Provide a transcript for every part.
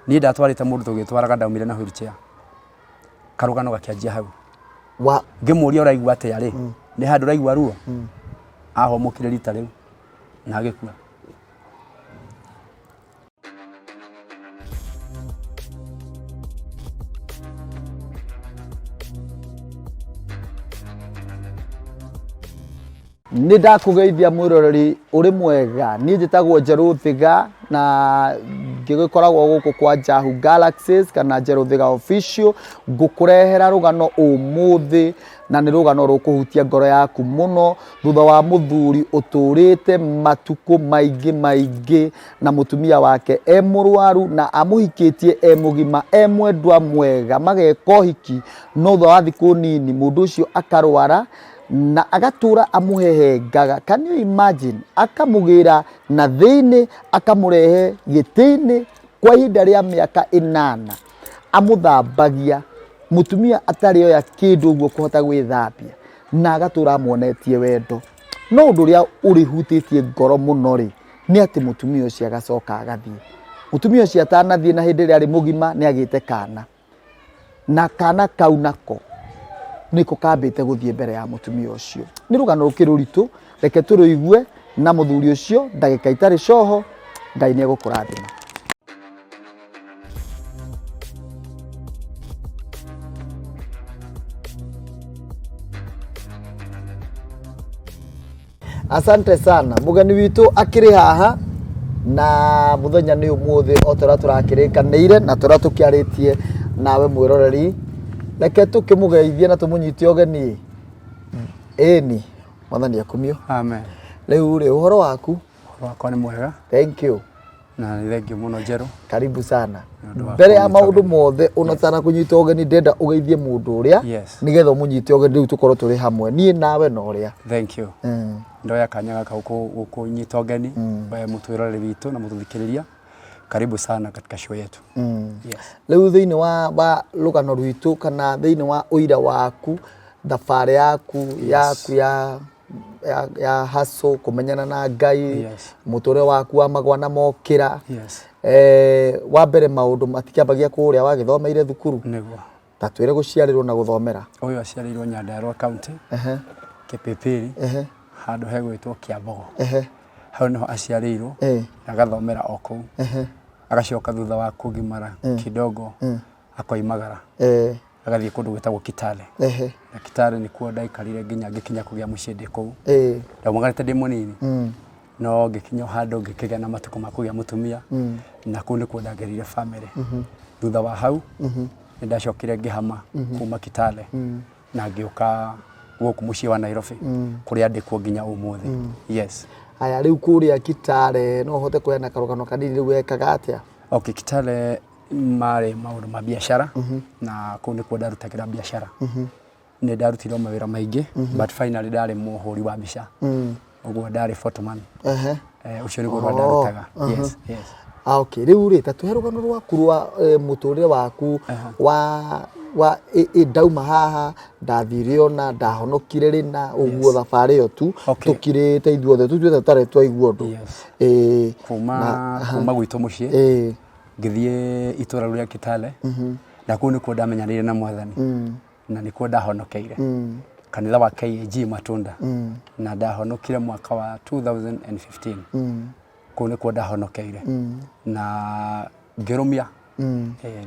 ni ndatwarite mundu tugitwaraga ndaumire na wheelchair karugano gakianjia hau wa ngimuria uraigua ate yari ni handu uraigua ruo aho mukire rita riu na agikua ni ndakugeithia mwiroreri uri mwega ni njitagwo Njeru Thutha na ngigikoragwo guku kwa Jahu Galaxies kana Njeru Thutha official ngukurehera rugano umuthi na ni rugano rukuhutia ngoro yaku muno thutha wa muthuri uturite matuku maingi na mutumia wake Muruaru na amuhikitie mugima mwendwa mwega mageka hiki no thutha wa thiku nini mundu ucio akarwara na agatura amuhehengaga. Can you imagine? Akamugira na thini akamurehe gitini kwa ihinda ria miaka 8 amuthambagia mutumia atari oya kindu guo kuhota gwithambia na agatura amuonetie wendo no undu ria urihutitie ngoro muno ri ni ati mutumia ucio agacoka agathie mutumia ucio atanathie na hindi ria ari mugima ni agite kana na kana kau nako niko kambite guthie mbere ya mutumia ucio ni rugano rukiruritu reke turuigue na muthuri ucio ndagika itari coho Ngai ni egukurathima. Asante sana mugeni witu akiri haha na muthenya ni umuthi otora turakirikanire na tora tukiaritie nawe mwiroreri reke tukimugeithie na tumunyitie ogeni eni mwathani akumio amen riu ri uhoro waku wakwa ni mwega thank you na ni thank you muno Njeru karibu sana mbere ya maundu mothe unatana kunyita ogeni ndenda ugeithie mundu uria nigetha munyite ogeni riu tukorwo turi hamwe nie nawe no uria thank you ndoya kanya gaka uko nyita ogeni mutwiroreri witu na mututhikiriria karibu sana katika show yetu yes leo thiini wa rugano rwitu kana thiini wa uira waku thabari yaku ya haso kumenyana na Ngai mutore waku wa magwa na mokira wa mbere maundu matikiambagia kuria wagithomeire thukuru niguo tatwire guciarirwo na guthomera uyu aciarirwo Nyandarua county Kipipiri handu hegwitwo Kiambogo hau niho aciarirwo agathomera okou agacoka thutha wa kugimara kidogo akoimagara agathie kundu gwetagwo Kitale na Kitale ni kuo ndaikarire nginya ngikinya kugia mucindi kou ndaumagarite ndi munini no ngikinya handu ngikigea na matuko ma kugia mutumia na kuu ni kuo ndagerire family thutha wa hau ndacokire ngihama kuma Kitale na ngiuka guku mucii wa Nairobi kuria ndikuo nginya umuthi yes aya riu kuria Kitale no hote kuena karugano kanini riu ekaga atia okay Kitale mari maundu ma biashara na kuu ni kuo ndarutagira biashara ni ndarutire mawira maingi but finally ndari muhuri wa mbica uguo ndari photoman ucio ni guo ndarutaga yes okay riu ri tatuhe rugano rwaku rwa muturire waku wa ndauma haha ndathiriona ndahonokire rina uguo thabari yo tu tukirite ithuothe tutuite tare twaigua ndu kuma gwitu mucii ngithie itura ria Kitale na kuu ni kuo ndamenyanire na mwathani na ni kuo ndahonokeire kanitha wa KAG Matunda na ndahonokire mwaka wa 2015 kuu ni kuo ndahonokeire na ngirumia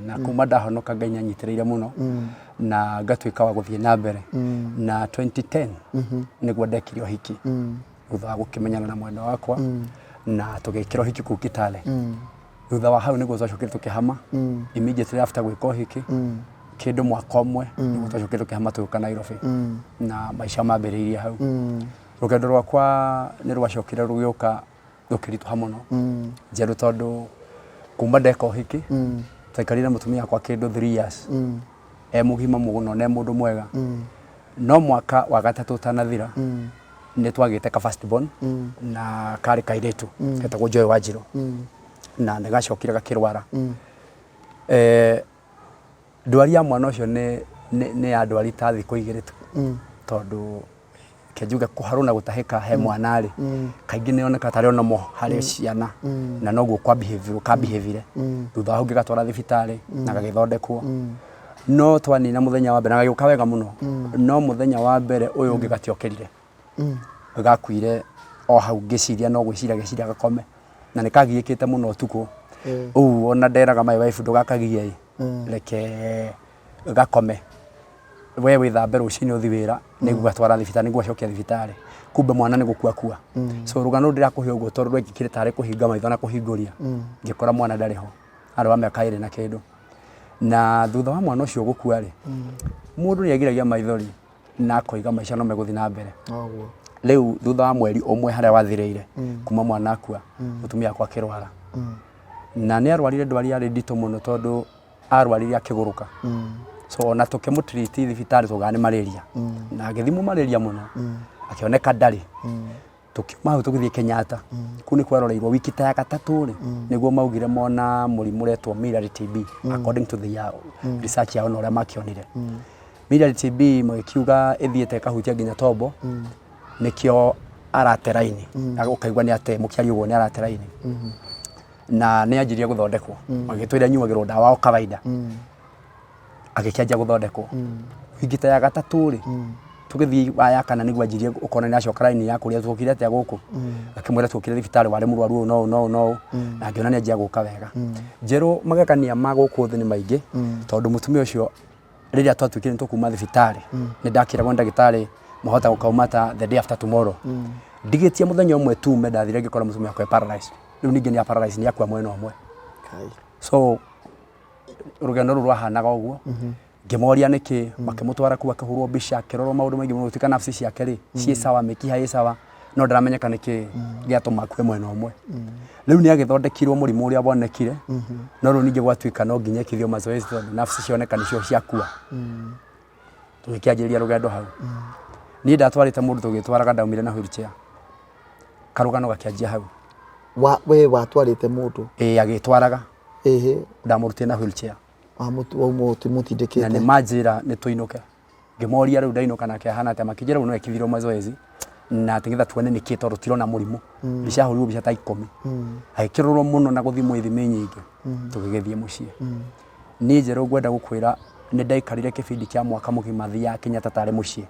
na kuma ndahonoka Ngai nyanyitireire muno na ngatwika wa guthie na mbere na 2010 niguo ndekirio hiki thutha wa gukimenyana na mwendo wakwa na tugikiro hiki ku Kitale thutha wa hau niguo twacokire tukihama immediately after gwiko hiki kindu mwaka umwe niguo twacokire tukihama tuka Nairobi na maisha mambiriirie hau rugendo rwakwa ni rwacokire rugiuka rukirituha muno Njeru tondu kuma ndeko hiki taikarire mutumia kwa kindu 3 years mugima muguno ne mundu mwega no mwaka wa gatatu tanathira ni twagite ka first born na kari kairetu ketagwo Joy Wajiro na ndagacokire gakirwara ndwari ya mwana ucio ni andwari ta thiku igiri tu tondu reke njuge kuharuna gutahika he mwana ri kaingi ni oneka tari ono mo hari ciana na noguo kwa behavior thutha hau ngigatwara thibitari na gagithondekwo no twanina muthenya wa mbere na gagĩũka wega muno no muthenya wa mbere uyu ungi gatiokerire gakuire o hau ngiciria no gwiciria giciria gakome na nikagiĩkĩte muno tuko ona nderaga my wife ndugakagiei reke gakome we withambe ruciini uthi wira niguo gatwara thibitari niguo acokia thibitari kumbe mwana ni gukua so rugano ndirakuhe uguo tondu rwekikire tari kuhinga maitho na kuhinguria ngikora mwana ndari ho ari wa miaka 2 na kindu na thutha wa mwana ucio gukua ri mundu ni agiragia maithori na koiga maica no meguthi na mbere riu thutha wa mweri umwe haria wathireire kuma mwana akua mutumia akwa kirwara na ni arwarire ndwari yari ndito muno tondu arwarire akiguruka so ona tukimutreat thibitari tugani malaria na agithimu malaria muno akioneka ndari tukiuma hau tugithie Kenyatta kuni kwaroreirwo wiki ta ya gatatu ri niguo maugire mona murimu retwo miliary TB according to the research ya ona makionire miliary TB mwekiuga ithiete kahutia nginya tombo nikio arateraini ukaigwa ni ate mukiari ugo ni arateraini na ni anjirie guthondekwo magitwira nyuagirwo dawa o kawaida agikianjia guthondekwo wiki ta ya gatatu ri tugithii waya kana niguo anjirie ukona ni acoka raini ya kuria tukire atia guku akimwira tukire thibitari wari muruaru no na ngiona ni anjia guka wega njeru magakania maguku thi ni maingi tondu mutumia ucio riria twatwikire tukuma thibitari ni ndakiragwo ndagitari mahota gukaumata the day after tomorrow ndigitie muthenya umwe tu mendathire ngikora mutumia akwa paralyzed riu ningi ni paralyzed ni akwa mwena umwe so rugendo ru rwahanaga uguo ngimoria niki makimutwara kuwa kahurwo bisha kiroro maundu maingi muno tika nafsi ciake ri cie sawa mikiha ĩ sawa no ndaramenyeka niki giatuma kwe mwena umwe riu ni agithondekirwo murimu uria wonekire no riu ningi gwatuika no nginya kithio mazoezi tondu nafsi cioneka nicio ciakua tukianjiria rugendo hau ni ndatwarite mundu tugitwaraga ndaumire na wheelchair karugano gakianjia hau we watwarite mundu agitwaraga ndamurutire na wheelchair mutindikite na ni majira ni tuinuke ngimoria riu ndainuka nake hana ate makijira no ekithiro mazoezi na tingitha tuone ni kito rutirona murimu bishahuriwo bisha ta 10 aikirorwo muno na guthimwo ithimi nyingi tugigithie mucie ni njero gwenda gukwira ni ndaikarire kibindi kia mwaka mugima thia Kenyatta tare mucie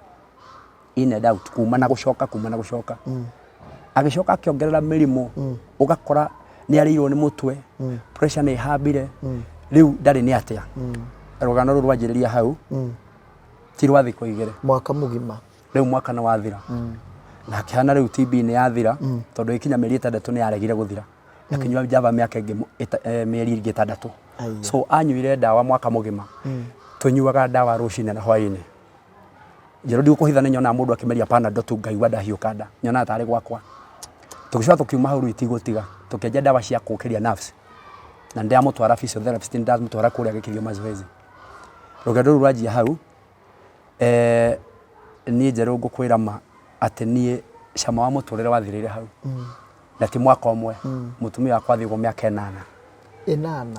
in doubt kuma na gucoka agicoka akiongerera mirimu ugakora ni arirwo ni mutwe pressure ni habire riu ndari ni atia rugano ru rwanjiriria hau ti rwa thiko igire mwaka mugima riu mwaka na wathira na kihana riu TB ni yathira tondu ikinya meri 6 ni yaregire guthira akinywa java miaka ingi meri 6 so anyuire dawa mwaka mugima tunyuaga dawa ruciini na hwaini njero ndi kuhithana nyona mundu akimeria panadol tu ngaigwa ndahiukanda nyona tari gwakwa tugicoka tukiuma hau itigutiga tukienja dawa cia kukiria nerves na ndia mutwara physiotherapist ndas mutwara kuria gikithio mazoezi rugendo ru rwanjia hau ni njero ngukwira ma ati ni cama wa muturire wathirire hau na ti mwaka umwe mutumia akwa thigo miaka 8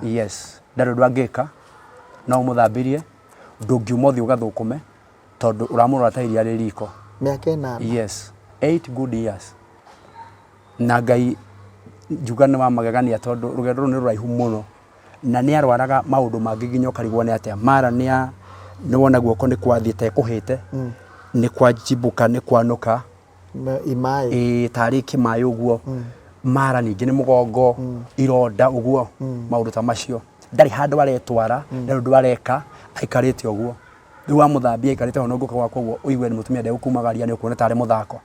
yes ndaro ndwangika no muthambirie ndungiumothi ugathukume tondu uramurora ta iria ririko miaka 8 yes 8 good years na ngai njuga ni mamagegania tondu rugendo ni ruraihu muno na ni arwaraga maundu mangi nginya ukarigwo ni atia mara ni wona guoko ni kwathiite kuhite ni kwajibuka ni kwanuka imai tari kimai uguo mara ningi ni mugongo ironda uguo maundu ta macio ndari handu aretwara ndari ndwareka aikarite uguo riu wa muthambia aikarite hono nguka gwakwa uguo uigwe ni mutumia nde ukumagaria ni ukuona tari muthako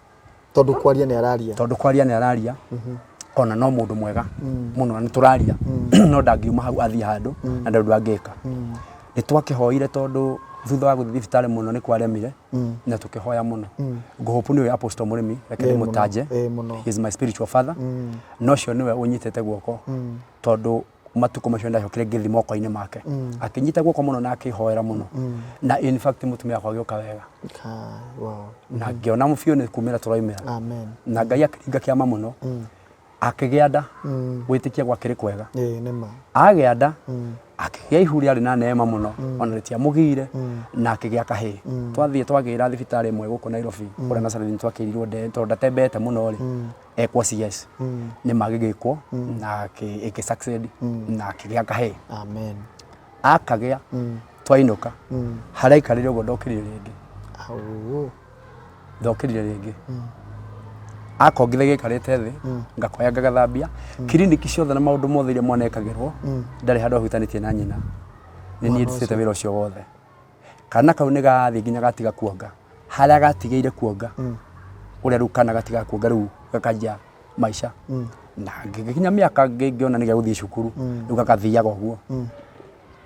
tondu kwaria ni araria ona no mundu mwega muno ni turaria no ndangiuma hau athi handu na ndu angika ni twakihoire tondu thutha wa guthi thibitari muno ni kwaremire na tukihoya muno nguhopu ni apostle murimi reke mutaje he is my spiritual father no cio niwe unyitete guoko tondu matuko macio ndahokire ngithi moko-ini make akinyita guoko muno na akihoera muno na in fact mutumia kwa gioka wega na ngiona mufio ni kumira turaimira amen na ngai akiringa kiama muno akigianda gwitikia gwa kiri kwega nima agianda akĩgĩa ihu rĩarĩ na neema mũno ona rĩtiamũgiire na akĩgĩa kahĩĩ twathiĩ twagĩra thibitarĩ ĩmwe gũkũ Nairobi kũrĩa Nazareth twakĩrirwo tondũ ndatembete mũno rĩ ekwo CS nĩ magĩgĩkwo na akĩ succeed na akĩgĩa kahĩĩ amen akagĩa twainũka harĩa aikarire ũguo ndokĩrire rĩngĩ ndokĩrire rĩngĩ akongire gĩkarĩte thĩ ngakoya ngagathambia kiriniki ciothe na maũndũ mothe iria mwana ekagĩrwo ndarĩ handũ ahutanĩtie na nyina nĩ niĩ ndutĩte wĩra ũcio wothe kana kau nĩ gathiĩ nginya gatiga kuonga harĩa gatigĩire kuonga ũrĩa rĩu kana gatiga kuonga rĩu gakanjia maica na ngĩkinya mĩaka ngĩona nĩ gĩgũthiĩ cukuru rĩu gagathiaga ũguo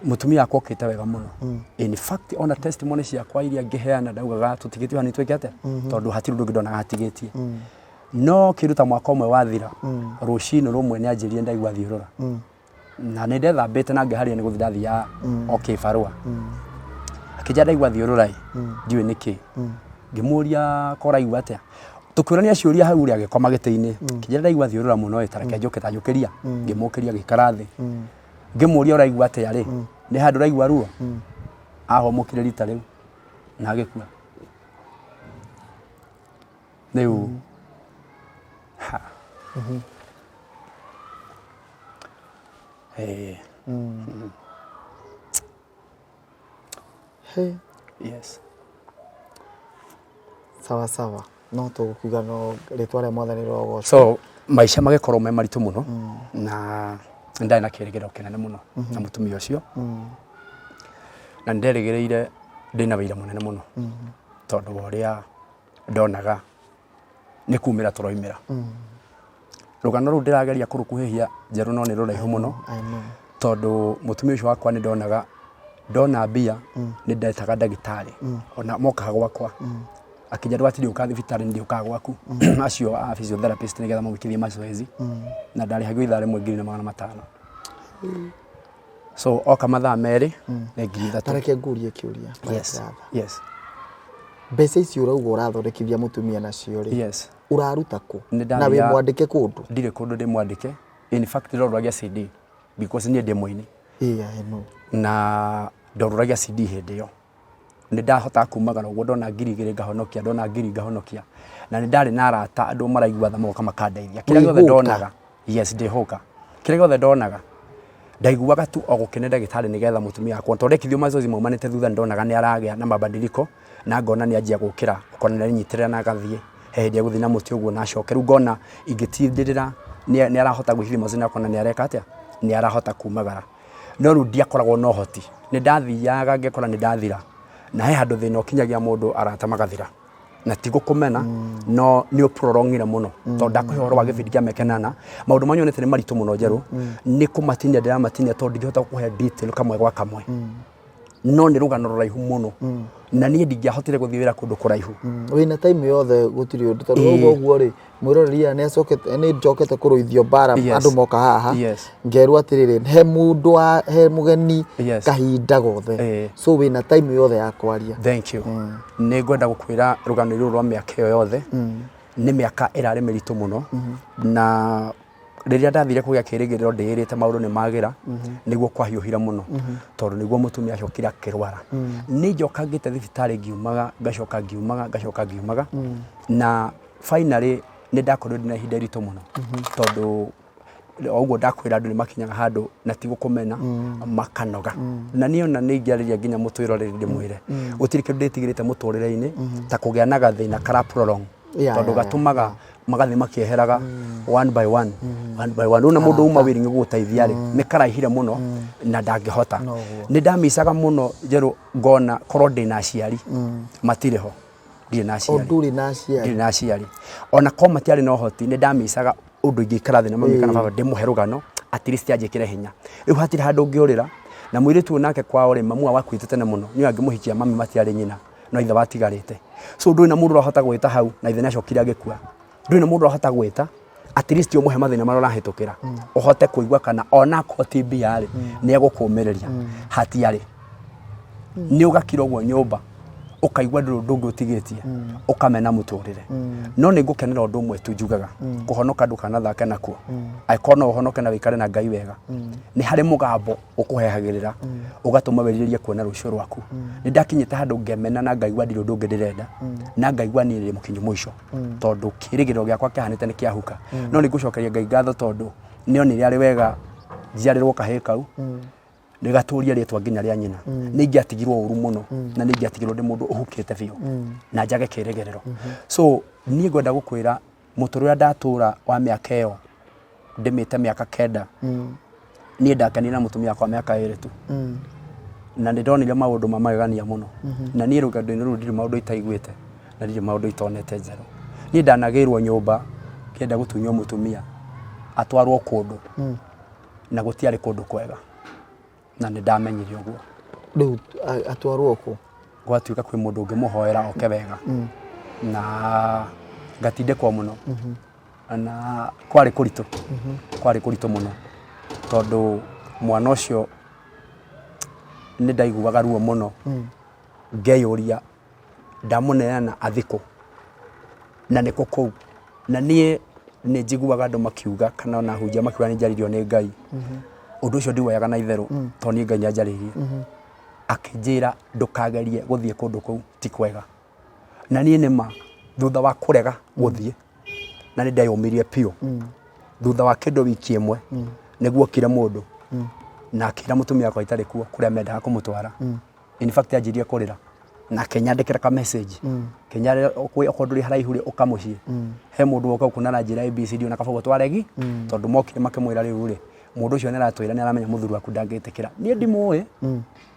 mutumia akwa okĩte wega mũno in fact ona testimony ciakwa iria ngĩheana ndaugaga tũtigĩtio hani twĩkĩte tondũ hatirĩ ũndũ ngĩndona hatigĩtie no kĩruta mwaka ũmwe wathira Ruciini Rumwe nĩ anjĩrire ndaigua thiũrũra na nĩ ndethambĩte na ngĩharia nĩ gũthiĩ ndathiaga kĩbarũa akĩnja ndaigua thiũrũra ndiũĩ nĩkĩ ngĩmũria koraigua atĩa tũkĩũrania ciũria hau rĩ agĩkoma gĩtĩ-inĩ kĩnja ndaigua thiũrũra mũno tareke njoke ta njũkĩria ngĩmũkĩria gĩkara thĩ ngĩmũria ũraigua atĩa rĩ nĩ handũ ũraigua ruo ahomokire rita rĩu na agĩkua rĩu yes sawa sawa no tũgũkiuga no rĩtwa rĩa Mwathani rĩrogocwo so maica magĩkorwo me maritũ mũno na ndarĩ na kĩrĩgĩrĩro kĩnene mũno na mũtumia ũcio na nderĩgĩrĩire ndĩna wĩira mũnene mũno tondũ ũrĩa ndonaga nĩ kumĩra tũroimĩra rũgano rũu ndĩrageria kũrũkuhĩhia njerũ no nĩ rũraihu mũno tondũ mũtumia ũcio wakwa nĩ ndonaga ndona mbia nĩ ndetaga ndagĩtarĩ ona mokaga gwakwa akĩnja ndwatiri ũka thibitarĩ nĩ ndĩũkaga gwaku acio a physiotherapist nĩgetha mũgĩkithie mazoezi na ndarĩhagio ithaa rĩmwe 2,500 so oka mathaa merĩ na 3,000 tareke ngurie kĩũria yes mbeca icio ũrauga ũrathondekithia mũtumia nacio rĩ yes ũraruta kũ na wĩ mwandĩke kũndũ ndirĩ kũndũ ndĩ mwandĩke in fact ndorũragia CD because niĩ ndĩ mũini na ndorũragia CD hĩndĩ ĩyo nĩ ndahota kumagara ũguo ndona 2,000 ngahonokia ndona 2,000 ngahonokia na nĩ ndarĩ na arata andũ maraigua tha moka makandeithia kĩrĩa gĩothe ndonaga yes ndĩhoka kĩrĩa gĩothe ndonaga ndaiguaga tu o gũkene ndagĩtarĩ nĩgetha mũtumia akwa tondekithio mazoezi maumanĩte thutha ndonaga nĩ aragĩa na mabadiliko na ngona nĩ anjia gũkĩra ũkona nĩ nyitĩrĩra na gathiĩ he hĩndĩ gũthiĩ na mũtĩ ũguo na acoke rĩu ngona ingĩtindĩrĩra nĩ arahota gwĩciria mazoezi akona nĩ areka atĩa nĩ arahota kumagara no rĩu ndiakoragwo na ũhoti nĩ ndathiaga ngekora nĩ ndathira na he handũ thĩna ũkinyagia mũndũ arata magathira na ti gũkũmena no nĩ ũprolongire mũno tondũ ndakũhe ũhoro wa gĩbindi kĩa mekenana maũndũ manyonete nĩ maritũ mũno njerũ nĩ kũmatinia ndĩramatinia tondũ ndingĩhota kũhe detail kamwe gwa kamwe no nĩ rũgano rũraihu mũno na niĩ ndingĩahotire gũthiĩ wĩra kũndũ kũraihu wĩna time yothe gũtirĩ ũndũ tondũ ũguo rĩ mwĩroreria nĩ njokete kũrũithio bara andũ moka haha ngerwo atĩrĩrĩ he mũgeni kahinda gothe so wĩna time yothe ya kwaria thank you nĩ ngwenda gũkwĩra rũgano rũrũ rwa mĩaka ĩyo yothe nĩ mĩaka ĩrarĩ mĩritũ mũno na rĩrĩa ndathire kũgĩa kĩrĩgĩrĩro ndĩrĩte maũndũ nĩ magĩra nĩguo kwahiũhira mũno tondũ nĩguo mũtumia acokire akĩrwara nĩ njoka ngĩte thibitarĩ ngiumaga ngacoka ngiumaga na finally nĩ ndakorirwo ndĩna ihinda iritũ mũno tondũ ũguo ndakwĩra andũ nĩ makinyaga handũ na ti gũkũmena makanoga na niĩ ona nĩ ingĩarĩria nginya mũtwĩro rĩrĩ ndĩmwĩre gũtirĩ kĩndũ ndĩtigĩrĩte mũtũrĩre-inĩ ta kũgĩa na gathĩna kara prolong tondũ gatũmaga magathĩ makĩeheraga one by one una mũndũ uma wĩra gũgũteithia rĩ nĩ karaihire mũno na ndangĩhota nĩ ndamicaga mũno njerũ ngona korwo ndĩ na aciari matirĩ ho ndirĩ na aciari ona ko matiarĩ na ũhoti nĩ ndamicaga ũndũ ingĩikara thĩ na mami kana baba ndĩmũhe rũgano at least anjĩkĩre hinya rĩu hatirĩ handũ ngĩũrĩra na mũirĩtu onake kwao rĩ mamu wakuĩte tene mũno nĩ angĩmũhikia mami matiarĩ nyina no ithe watigarĩte so ndũrĩ na mũndũ ũrahota gwĩta hau na ithe nĩ acokire agĩkua ndũrĩ na mũndũ ũrahota gwĩta at least ũmũhe mathĩna marĩa ũrahĩtũkĩra ũhote kũigua kana ona koti mbia rĩ nĩ egũkũũmĩrĩria hatiarĩ nĩ ũgakira ũguo nyũmba ukaigwa ndungu utigitie ukamena muturire no ni ngukenera undu umwe tu njugaga kuhonoka ndukanathake nakuo aikona uhonoke na wikare na Ngai wega ni hari mugambo ukuhehagirira ugatuma wiririe kuona rucio rwaku ni ndakinyite handu ngemena na ngaigwa ndiro ndungi ndirenda na ngaigwa ni ri mukinyu mwisho tondu kirigiro giakwa kihanite ni kiahuka no ni ngucokeria Ngai ngatho tondu ni onire ari wega njiarirwo kahii kau nigaturia ritwa nginya ria nyina ningiatigirwo uru muno na ningiatigirwo ndi mundu uhukite biu na njage kiregerero so nie ngwenda gukwira muturia ndatura wa miaka iyo ndimite miaka kenda nie ndakani na mutumia kwa miaka 2 tu na ndonire maundu mamagania muno na nie rugendo-ini ru ndiri maundu itaiguite na ndiri maundu itonete njeru nie ndanagirwo nyumba kenda gutunywo mutumia atwarwo kundu na gutiari kundu kwega na ni ndamenyire uguo riu atwarwo ku gwatuika kwi mundu ngimuhoera oke wega na ngatindikwo muno na kwari kuritu muno tondu mwana ucio ni ndaiguaga ruo muno ngeyuria ndamuneana athiku na niko kou na nie ni njiguaga andu makiuga kana na hunjia makiuga ni njaririo ni Ngai undu ucio ndiwoyaga na itheru to ni Ngai nyanjaririe akinjira ndukagerie guthie kundu kou ti kwega na nie nima thutha wa kurega guthie na ni ndayumirie pio thutha wa kindu wiki imwe niguo kire mundu na akira mutumia kwa itari kuo kuria mendaga kumutwara in fact anjirie kurira na kenyandikira ka message kenya okonduri haraihuri ukamucie he mundu woka kunana njira ABCD na kabogo twaregi tondu mokire makimwira riu ri mundu ucio nera twira ni aramenya muthuru waku ndangitikira nie ndimuwe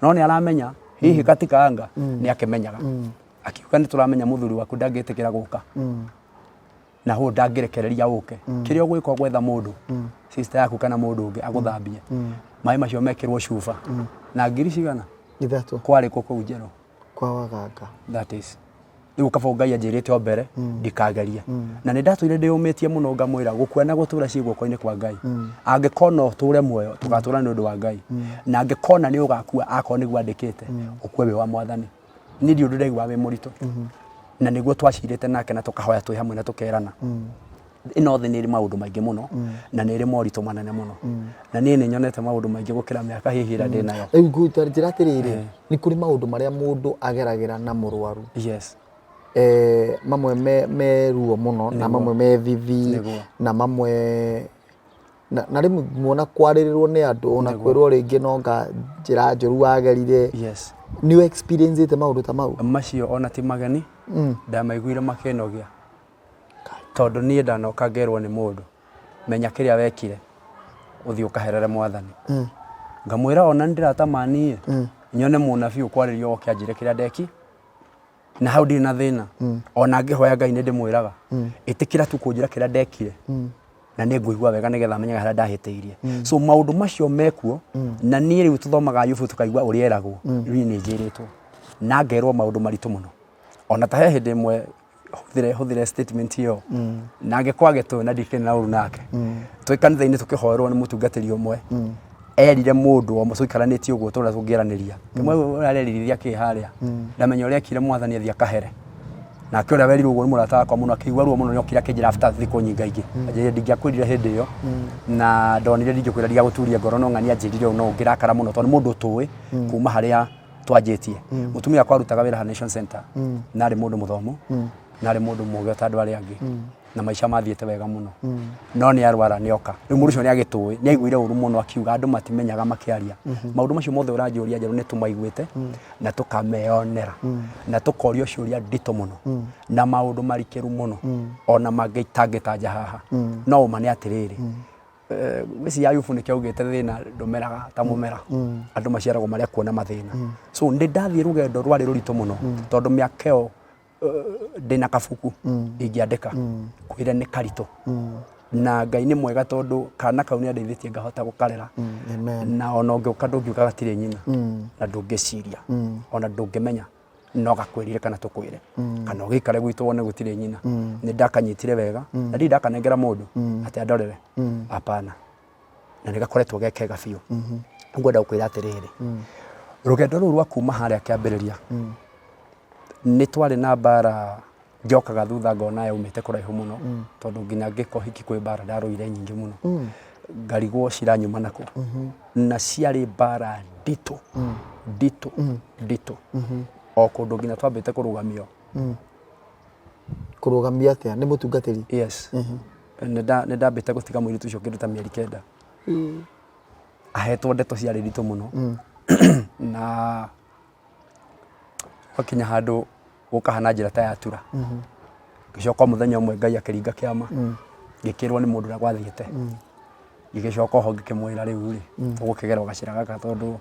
no ni aramenya hihi katika anga ni akimenyaga akiuga ni turamenya muthuru waku ndangitikira guka na ho ndangirekereria uke kiria gwikwa gwetha mundu sister yaku kana mundu ungi aguthambie mai macio mekirwo cuba na ngiri cigana ithatu kwari kuko ujero kwa waganga that is riu kabo Ngai anjirite ombere ndikageria na ni ndatuire ndiyumitie muno ngamwira gukwena gutura ciguoko-ini kwa Ngai angikona ture muoyo tugatura ni undu wa Ngai na angikona ni ugakua akoni gwandikite ukwewe wa mwathani ni ndi undu ndaigua wi murito na niguo twacirite nake na tukahoya twi hamwe na tukerana ino thi ni maundu maingi muno na ni ri moritu manene muno na ni nyonete maundu maingi gukira miaka hihira ndi nayo riu nguta njira atiriri ni kuri maundu maria mundu ageragira na muruaru yes mamwe me ruo muno na mamwe me thithi na mamwe na rimu muona kwaririrwo ni andu ona kwirwo ringi nonga njira njuru wagerire yes new experience ite maundu ta mau macio ona ti mageni ndamaiguire makenogia tondu nie ndanoka ngerwo ni mundu menya kiria wekire uthio kaherere mwathani ngamwira ona ndiratamanie nyone munabii ukwaririo okianjire kiria ndeki na hau ndi na thina ona ngihoya Ngai ni ndimwiraga itikira tu kunjira kiria ndekire na ni nguigua wega nigetha menyaga haria ndahiteirie so maundu macio mekuo na nie riu tuthomaga Ayubu tukaigua uria eragwo riu ni njiritwo na ngerwo maundu maritu muno ona ta he hindi imwe huthire statement hiyo na ngekwa tu na ndikene na uru nake twi kanitha-ini tukihoerwo ni mutungatiri umwe erire mundu o mucoikaranitie uguo tura tungiraniria kimwe arerithia ki haria ndamenya uria ekire mwathani athia kahere na akiora werire uguo ni murata wakwa muno akigwa ruo muno nyokira kinjira after thiku nyinga ingi ajire ndingiakwirire hindi iyo na ndonire ndingikwira ndiga guturia ngoro no ng'ani anjirire no ngirakara muno tondu mundu tuwi kuma haria twanjitie mutumia kwa rutaga wira Nation Center na ari mundu muthomu na ari mundu muge ta andu aria angi na maisha mathiete wega muno no ni arwara nioka riu mundu ucio ni agitui ni aiguire uru muno akiuga andu matimenyaga makiaria maundu macio mothe uranjuria njeru ni tumaiguite na tukameonera na tukorio ciuria ndito muno na maundu marikiru muno ona mangitangitanja haha no uma ni atiriri wisi Ayubu ni kiaugite thina ndumeraga ta mumera andu maciaragwo maria kuona mathina so ndi ndathie rugendo rwari rurito muno tondu miakeo ndina kabuku ingiandika kwire ni karito na Ngai ni mwega tondu kana kau ni andeithitie ngahota gukarera na ona ngiuka ndungiuka gatire nyina na ndungiciria ona ndungimenya no gakwirire kana tukwire kana ugikare gwitu wone gutire nyina ni ndakanyitire wega na ndi ndakanengera mundu ati andorere hapana na nigakoretwo gekega biu ngwenda gukwira atiriri rugendo ruru rwa kuma haria kiambiriria nĩ twarĩ na mbara njokaga thutha ngona yaumĩte kũraihu mũno tondũ nginya ngĩko hiki kwĩ mbara ndarũire nyingĩ mũno ngarigwo ciranyuma nakũ na ciarĩ mbara nditũ nditũ o kũndũ nginya twambĩte kũrũgamio kũrũgamia atĩa nĩ mũtungatĩri yes nĩ ndambĩte gũtiga mũirĩtu ũcio kĩndũ ta mĩeri 9 ahetwo ndeto ciarĩ nditũ mũno na wakinya handũ gũkahana njĩra ta yatura ngĩcoka mũthenya ũmwe Ngai akĩringa kĩama ngĩkĩrwo nĩ mũndũ ũrĩa gwathiĩte ngĩgĩcoka ho ngĩkĩmwĩra rĩu rĩ tũgũkĩgerwo gacĩra gaka tondũ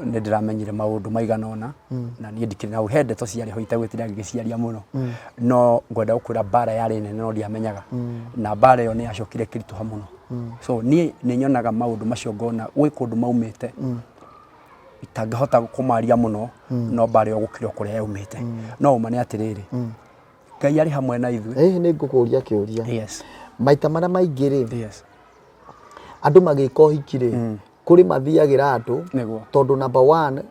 nĩ ndĩramenyire maũndũ maigana ũna na niĩ ndikĩrĩ na he ndeto ciarĩ ho itegwĩtira ngĩgĩciaria mũno no ngwenda gũkwĩra mbara yarĩ nene no ndiamenyaga na mbara ĩyo nĩ yacokire kĩritũha mũno so niĩ nĩ nyonaga maũndũ macio ngona gwĩ kũndũ maumĩte itangĩhota kũmaria mũno no mbara ĩyo gũkĩrĩ kũrĩa yaumĩte no uma nĩ atĩrĩrĩ Ngai arĩ hamwe na ithuĩ nĩ ngũkũria kĩũria yes maita marĩa maingĩ rĩ yes andũ magĩka ũhiki rĩ kũrĩ mathiagĩra andũ tondũ number 1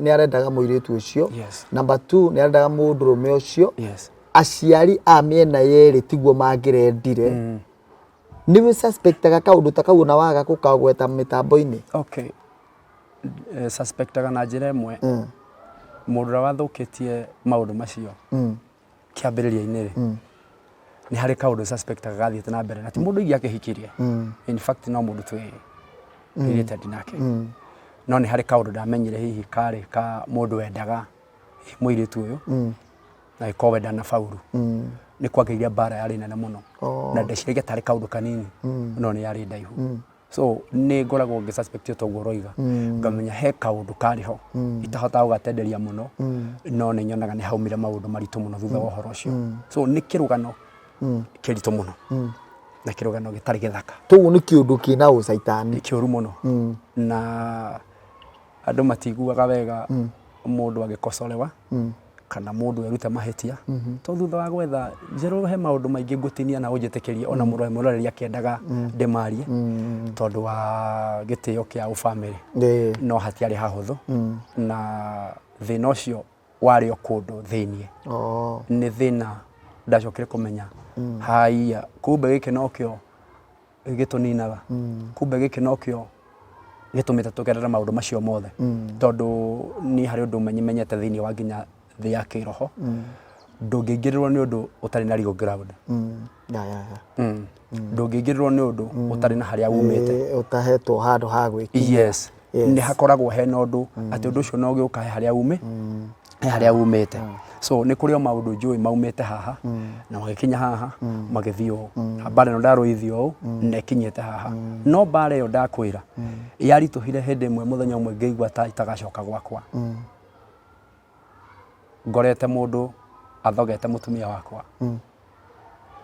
nĩ arendaga mũirĩtu ũcio number 2 nĩ arendaga mũndũrũme ũcio aciari a mĩena yerĩ tiguo mangĩrendire nĩ wĩ suspectaga kaũndũ ta kau na waga gũkagweta mĩtambo-inĩ okay suspectaga na njĩra ĩmwe mũndũ ũrĩa wathũkĩtie maũndũ macio kĩambĩrĩria-inĩ rĩ nĩ harĩ kaũndũ suspectaga gathiĩte na mbere na ti mũndũ ingĩ akĩhikirie in fact no mũndũ twĩrĩte nake no nĩ harĩ kaũndũ ndamenyire hihi karĩ ka mũndũ wendaga mũirĩtu ũyũ na gĩkorwo wenda na faulu nĩ kwagĩire mbara yarĩ nene mũno na ndeciragia tarĩ kaũndũ kanini no nĩ yarĩ ndaihu so nĩ ngoragwo ngĩsuspectio toguo roiga ngamenya he kaũndũ karĩ ho itahotaga gũgatenderia mũno no nĩ nyonaga nĩ haumire maũndũ maritũ mũno thutha wa ũhoro ũcio so nĩ kĩrũgano kĩritũ mũno na kĩrũgano gĩtarĩ gĩthaka toguo nĩ kĩũndũ kĩna ũcaitani kĩũru mũno na andũ matiguaga wega mũndũ agĩkocorewa kana mũndũ erute mahĩtia to thutha wa gwetha njerũ he maũndũ maingĩ ngũtinia na ũnjĩtĩkĩrie ona mũroreri akĩendaga ndĩmarie tondũ wa gĩtĩo kĩa ũbamĩrĩ no hatiarĩ hahũthũ na thĩna ũcio warĩ o kũndũ thĩiniĩ nĩ thĩna ndacokire kũmenya haiya kumbe gĩkĩ nokĩo gĩtũninaga kumbe gĩkĩ nokĩo gĩtũmĩte tũgerere maũndũ macio mothe tondũ niĩ harĩ ũndũ menyete thĩiniĩ wa nginya thĩ ya kĩroho ndũngĩingĩrĩrwo nĩ ũndũ ũtarĩ na legal ground ndũngĩingĩrĩrwo nĩ ũndũ ũtarĩ na harĩa umĩte ũtahetwo handũ ha gwĩkinya yes nĩ hakoragwo hena ũndũ atĩ ũndũ ũcio no gĩũka he harĩa umĩte so nĩ kũrĩ o maũndũ njũĩ maumĩte haha na magĩkinya haha magĩthiĩ ũũ mbara ĩno ndarũithio ũũ na ĩkinyĩte haha no mbara ĩyo ndakwĩra yaritũhire hĩndĩ ĩmwe mũthenya ũmwe ngĩigua ta itagacoka gwakwa ngorete mũndũ athogete mũtumia wakwa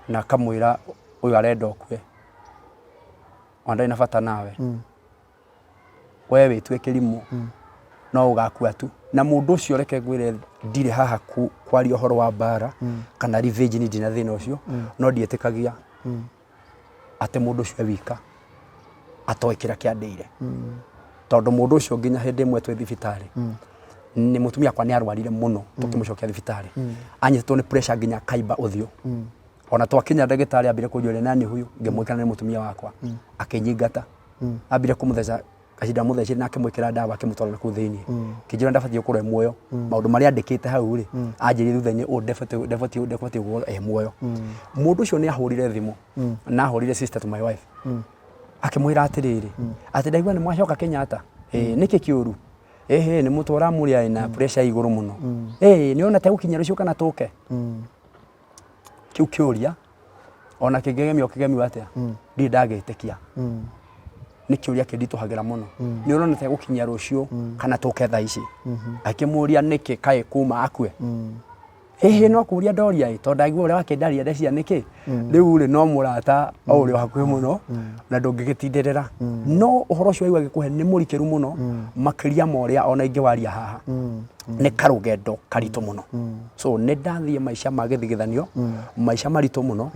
na akamwĩra ũyũ arenda ũkue ona ndarĩ na bata nawe we wĩtue kĩrimũ no ũgakua tu na mũndũ ũcio reke ngwĩre ndirĩ haha kwaria ũhoro wa mbara kana revenge nĩ ndina thĩna ũcio no ndiĩtĩkagia atĩ mũndũ ũcio wika atoĩ kĩrĩa kĩandĩire tondũ mũndũ ũcio nginya hĩndĩ ĩmwe twĩ thibitarĩ nĩ mũtumia akwa nĩ arwarire mũno tũkĩmũcokia thibitarĩ anyitĩtwo nĩ pressure nginya akaimba ũthiũ ona twakinya ndagĩtarĩ ambire kũnjũria nani huyu ngĩmwĩkana nĩ mũtumia wakwa akĩnyingata ambire kũmũtheca kahinda mũthecire na akĩmwĩkĩra ndawa akĩmũtwara nakũu thĩiniĩ kĩnjĩra ndabatiĩ gũkorwo e muoyo maũndũ marĩa andĩkĩte hau rĩ anjĩrĩe thutha-inĩ ndabatiĩ gũkorwo e muoyo mũndũ ũcio nĩ ahũrire thimũ na ahũrire sister to my wife akĩmwĩra atĩrĩrĩ atĩ ndaigua nĩ mwacoka Kenyatta nĩkĩ kĩũru nĩ mũtwara mũrĩa na pressure igũrũ mũno nĩ ona tegũkinya rũciũ kana tũke kĩu kĩũria ona kĩngĩgemio atĩa ndirĩ ndagĩtĩkia nĩ kĩũria kĩnditũhagĩra mũno nĩ ũrona tegũkinya rũciũ kana tũke thaa ici akĩmũria nĩkĩ kaĩ kuma akue no kũria ndoria tondũ ndaigua ũrĩa wakĩndaria ndeciria nĩkĩ rĩu rĩ no mũrata o ũrĩa hakuhĩ mũno na ndũngĩgĩtindĩrĩra no ũhoro ũcio waigua gĩkũhe nĩ mũrikĩru mũno makĩria ma ũrĩa ona ingĩwaria haha nĩ karũgendo karitũ mũno so nĩ ndathiĩ maica ma gĩthigithanio maica maritũ mũno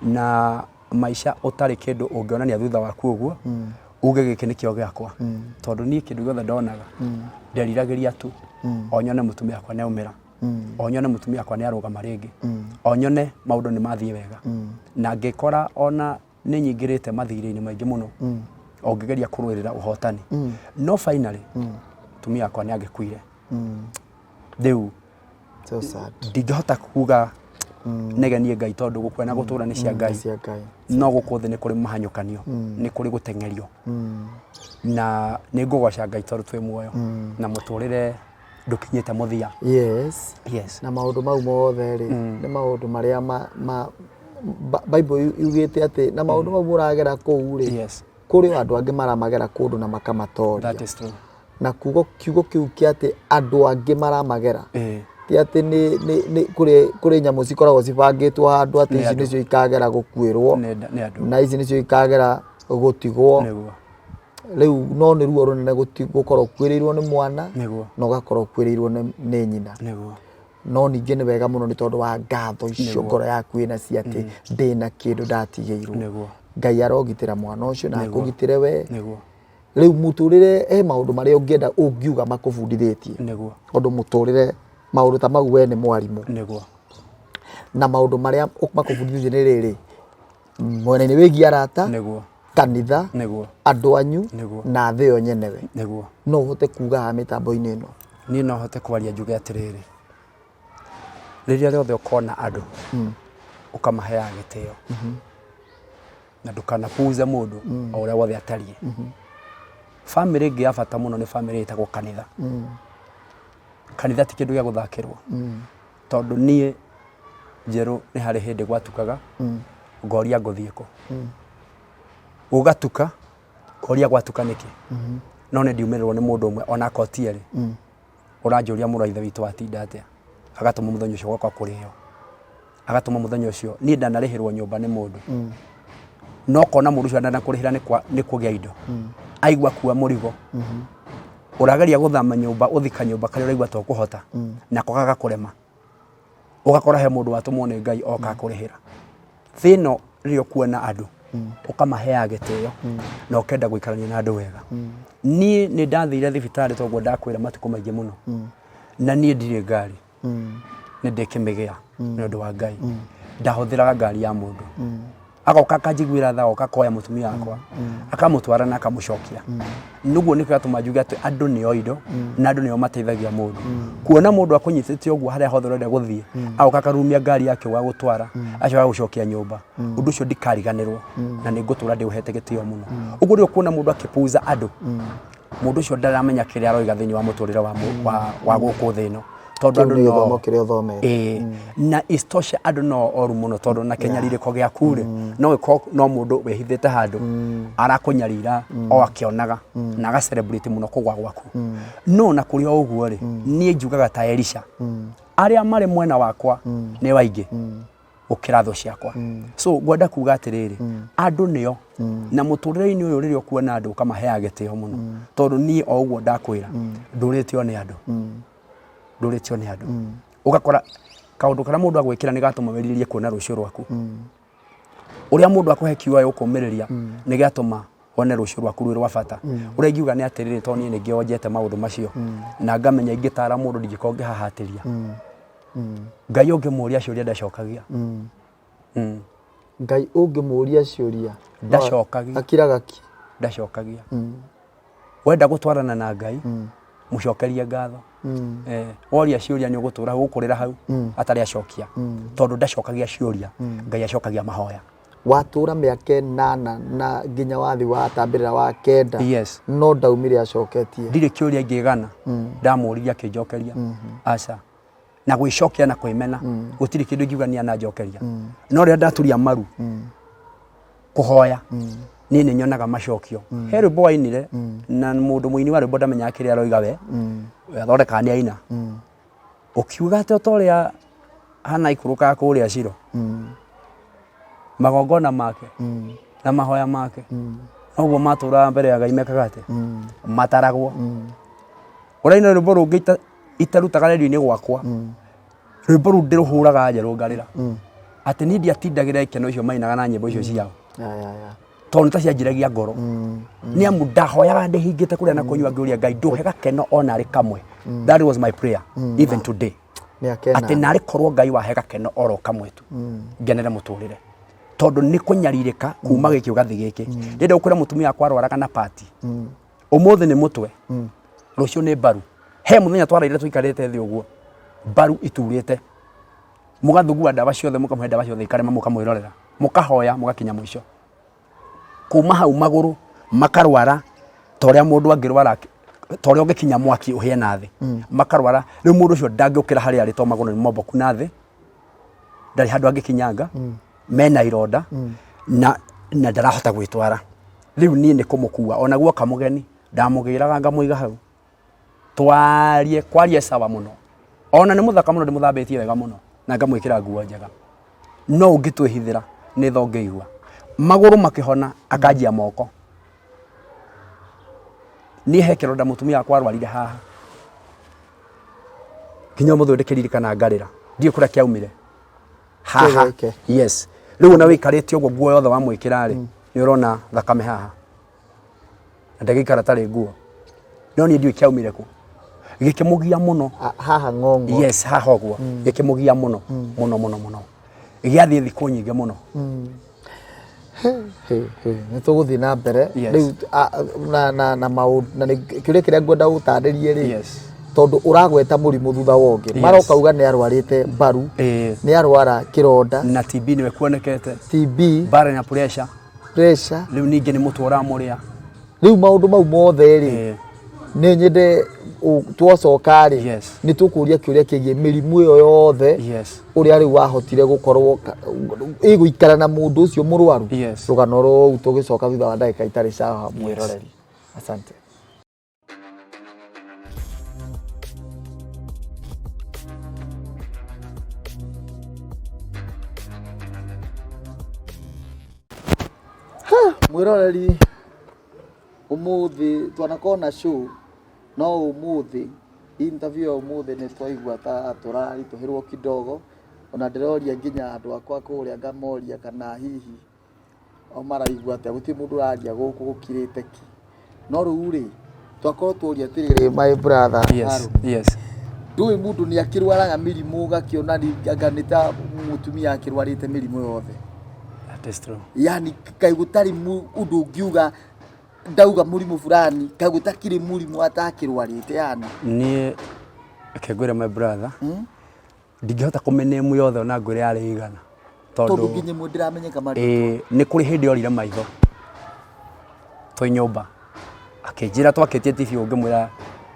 na maica ũtarĩ kĩndũ ũngĩonania thutha waku ũguo uge gĩkĩ nĩkĩo gĩakwa tondũ niĩ kĩndũ gĩothe ndonaga nderiragĩria tu o nyone mũtumia wakwa nĩaumĩra onyone mutumia akwa ni arugama ringi onyone maundu ni mathie wega na ngikora ona ni nyingirite mathire-ini maingi muno ongegeria kurwirira uhotani no finally mutumia akwa ni agikuire riu so sad ndingihota kuga neganie Ngai tondu gukua na gutura ni cia Ngai no gukuthi ni kuri mahanyukanio ni kuri gutengerio na ni ngugoca Ngai tondu twi muoyo na muturire ndukinyite muthia yes na maundu mau mothe ri ni maundu maria Bible yugite ati na maundu mau muragera kuu ri kuri andu angi maramagera kundu na makamatoria that is true na kiugo kiu ki ati andu angi maramagera ti ati ni kuri nyamu cikoragwo cibangitwo handu ati ici nicio ikagera gukuirwo na ici nicio ikagera gutigwo riu no ni ruo runene gukorwo kwiriirwo ni mwana no gakorwo kwiriirwo ni nyina no ningi ni wega muno ni tondu wa ngatho icio ngoro yaku ina cia ati ndina kindu ndatigeirwo Ngai arogitira mwana ucio na akugitire we riu muturire maundu maria ungienda ungiuga makubundithitie tondu muturire maundu ta mau we ni mwarimu na maundu maria makubundithitie ni riri mwena-ini wigi arata kanitha andu anyu na thii yo nyenewe no uhote kuga ha mitambo-ini ino ni no hote kwaria njuge atiriri riria riothe ukona andu ukamahea gitio na ndukanapuuze mundu o uria wothe atarie family ingi ya bata muno ni family itagwo kanitha kanitha ti kindu gia guthakirwo tondu nie njeru ni hari hindi gwatukaga ngoria ngothieko ugatuka ngoria gwatuka niki no ne ndiumirirwo ni mundu umwe ona kotieri uranjuria muraitha witu atinda atia agatuma muthenya ucio gwakwa kurio agatuma muthenya ucio ni ndanarihirwo nyumba ni mundu no kona mundu ucio ndanakurihira ni kugia indo aigwa kuwa murigo urageria guthama nyumba uthika nyumba kare uraigwa to kuhota na kogaga kurema ugakora he mundu watumwo ni Ngai oka kurihira thino rio kuona andu ukamahea gitio na ukenda guikarania na andu wega nie ni ndathire thibitari toguo ndakwira matuko maingi muno na nie ndire ngari ni ndikimigea ni undu wa Ngai ndahuthiraga ngari ya mundu agoka akajigwira tha okakoya mutumia akwa akamutwara na akamucokia nuguo nikyo atuma njuge ati andu nio indo na andu nio mateithagia mundu kuona mundu akunyitite uguo haria hothe rende guthie agoka akarumia ngari yake wa gutwara acio wa gucokia nyumba undu ucio ndikariganirwo na ningutura ndi uhete gitio muno uguo rio kuona mundu akipuuza andu mundu ucio ndaramenya kiria aroiga thini wa muturire wa guku thino tondu andu no na istosha andu no oru muno tondu na kenyarire ko gia kure no mundu wehithite handu arakunyarira o akionaga na aga celebrate muno kugwa gwaku no na kuri o uguo ri nie njugaga ta Elisha aria mari mwena wakwa ni waingi ukira tho ciakwa so gwenda kuga atiriri andu nio na muturire-ini uyu ririo kuona andu ukamahea gitio muno tondu nie o uguo ndakwira nduritio ni andu nduritio ni andu ugakora kaundu kana mundu agwikira ni gatuma weririe kuona rucio rwaku uria mundu akuhe kiugo ukumiriria ni gatuma wone rucio rwaku rwi rwa bata uria ngiuga ni atiriri to nie ngionjete maundu macio na ngamenya ingitara mundu ndigikonge hahatiria Ngai ungimuria ciuria ndacokagia Ngai ungimuria ciuria ndacokagia akiraga ki ndacokagia wenda gutwarana na Ngai mucokerie ngatho woria ciuria ni ugutura gukurira hau atari acokia tondu ndacokagia ciuria Ngai acokagia mahoya watura miaka 8 na nginya wathi watambirira wa Kenda no ndaumire acoketie ndire kiuria ngigana ndamuriria kinjokeria aca na gwicokia na kwimena gutiri kindu ngiugania na njokeria no ria ndaturia maru kuhoya ni nyonaga macokio heri boinire na mundu muini wa rwimbo ndamenya kiri aroiga we athondeka ni aina ukiuga ate otoria hana ikuruka kuria ciro magongona make na mahoya make oguo matura mbere ya Ngai mekagate mataragwo uraina rwimbo rungi itarutaga redio-ini gwakwa rwimbo ru ndiruhuraga njeru ngarira ati ni ndiatindagira ikeno icio mainaga na nyimbo icio ciao tondu ta cianjiragia ngoro ni amu ndahoyaga ndihingite kuria na kunyua ngiuria Ngai nduhe gakeno ona ri kamwe that was my prayer even today ati nari korwo Ngai wahega keno oro kamwe tu ngenere muturire tondu ni kunyaririka kuma gikio gathi giki ndenda ukura mutumia akwa arwaraga na party umuthi ni mutwe rucio ni baru he muthenya twaraire tuikarite thi uguo baru iturite mugathugua ndawa ciothe mukamuhe ndawa ciothe ikarema mukamwirorera mukahoya mugakinya mwisho kuma hau maguru makarwara toria mundu angirwara toria ungikinya mwaki uhie nathi makarwara riu mundu ucio ndangikira hari ari to maguru ni moboku nathi ndari handu angikinyanga mena ironda na ndarahota gwitwara riu nie ni kumukua ona guoka mugeni ndamugiraga ngamuiga hau twarie kwarie sawa muno ona ni muthaka muno ndimuthambitie wega muno na ngamwikira nguo njega no ungitwihithira ni thongeigua maguru makihona akanjia moko ni hekironda mutumia akwa arwarire haha kinya muthu ndikiririkana ngarira ndie kura kiaumire haha yes riu na wikarite uguo nguo yothe wamwikira ri ni urona thakame haha ndagikara tari nguo no ni ndie kiaumire ku gikimugia muno haha ngongo yes haha uguo gikimugia muno muno giathi thiku nyingi muno ni tuguthi na mbere riu na maundu na kiuria kiria ngwenda gutaririe ri tondu uragweta murimu thutha wonge marokauga ni arwarite baru ni arwara kironda na TB niwe kuonekete TB bara na pressure riu ningi ni mutu uramuria riu maundu mau mothe ri ni nyende twocoka ri ni tukuria kiuria kigie mirimu iyo yothe uria ri wahotire gukorwo iguikara na mundu ucio muruaru rugano ru tugicoka thutha wa ndagika itari sawa mwiroreri asante mwiroreri umuthi twanakona show no umuthi interview ya umuthi ni twaigua ta turari tuhirwo kidogo ona ndiroria nginya andu akwa kuria ngamoria kana hihi o maraigua ati guti mundu raria guku gukirite ki no riu ri twakorwo turia tiriri my brother yes ndui mundu ni akirwaraga mirimu gakiona ganita mutumia akirwarite mirimu yothe that is true yani kai gutari undu ngiuga ndauga murimu fulani kagutakiri murimu atakirwarite yani ni akegwira my brother ndingihota kumenya mu yothe ona ngwire ari igana tondu nginye mu ndiramenyeka mari ni kuri hindi orire maitho twi nyumba akinjira twaketie TV ungimwira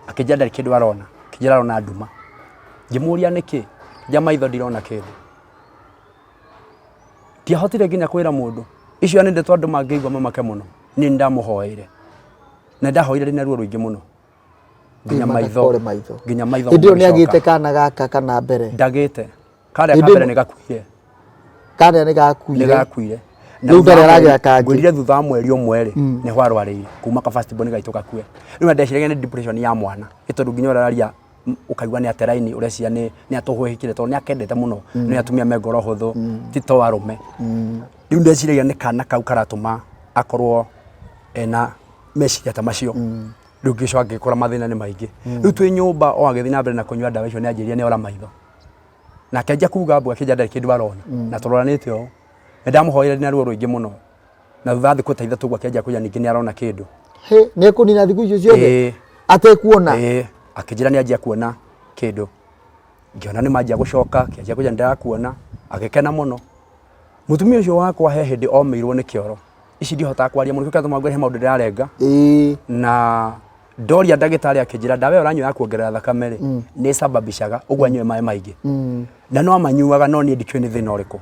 akinjira ndari kindu arona kinjira arona nduma ngimuria niki ja maitho ndirona kindu ndiahotire nginya kwira mundu icio ni ndetwa andu mangeigua mamake muno ni ndamuhoire na ndahoire ni ruo ruingi muno nginya maitho ndio ni agite kana gaka kana mbere ndagite kana mbere ni gakuire ni gakuire riu mbere aragira kangi ngwirire thutha mweri umwe ni hwarwarire kuma ka first born gaitoka kue riu ndeciraga ni depression ya mwana itondu nginya uraria ukaigua ni ateraini urecia ni atuhwihikire tondu ni akendete muno ni atumia megoro huthu tito arume riu ndeciraga ni kana kau karatuma akorwo ena meciria ta macio riu ngicoka ngikora mathina ni maingi riu twi nyumba o agithi na mbere na kunyua ndawa icio ni anjiria ni ora maitho na kenja kuga mbu akinja ndari kindu arona na turoranite o ndamuhoire na ruo ruingi muno na thutha thiku ta ithatu gwa kenja kuja ningi ni arona kindu ni kunina thiku icio ciothe atekuona akinjira ni anjia kuona kindu ngiona ni manjia gucoka kenja kuja ndirakuona agikena muno mutumia ucio wakwa he hindi omirwo ni kioro ici ndihota kwaria muno kika tumagwe he maundu ndirarenga na doria ndagitari akinjira ndawa yo ranywa ya kuongerera thakame ri ni sababishaga ugwa anywe mai maingi na no amanyuaga no ni ndikwe ni thina uriku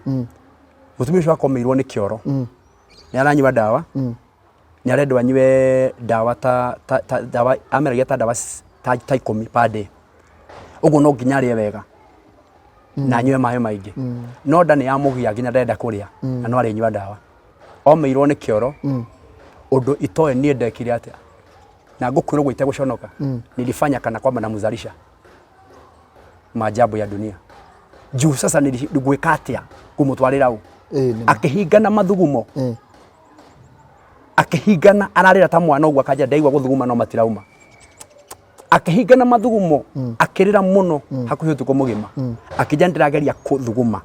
mutumia ucio akomirwo ni kioro ni aranywa ndawa ni arendwa anywe ndawa ta ndawa ameragia ta ndawa ta 10 per day uguo no nginya arie wega na anywe mai maingi no nda ni yamugia nginya ndenda kuria na no arinywa ndawa omirwo ni kioro undu itoe nie ndekire atia na ngukwirwo gwite guconoka nilifanya kana kwamba namuzalisha maajabu ya dunia juu sasa niligwika atia kumutwarira u akihingana mathugumo akihingana ararira ta mwana ugwa kaja ndaigwa guthuguma no matirauma akihinga na mathugumo akirira muno hakuhi tuko mugima akija ndirageria kuthuguma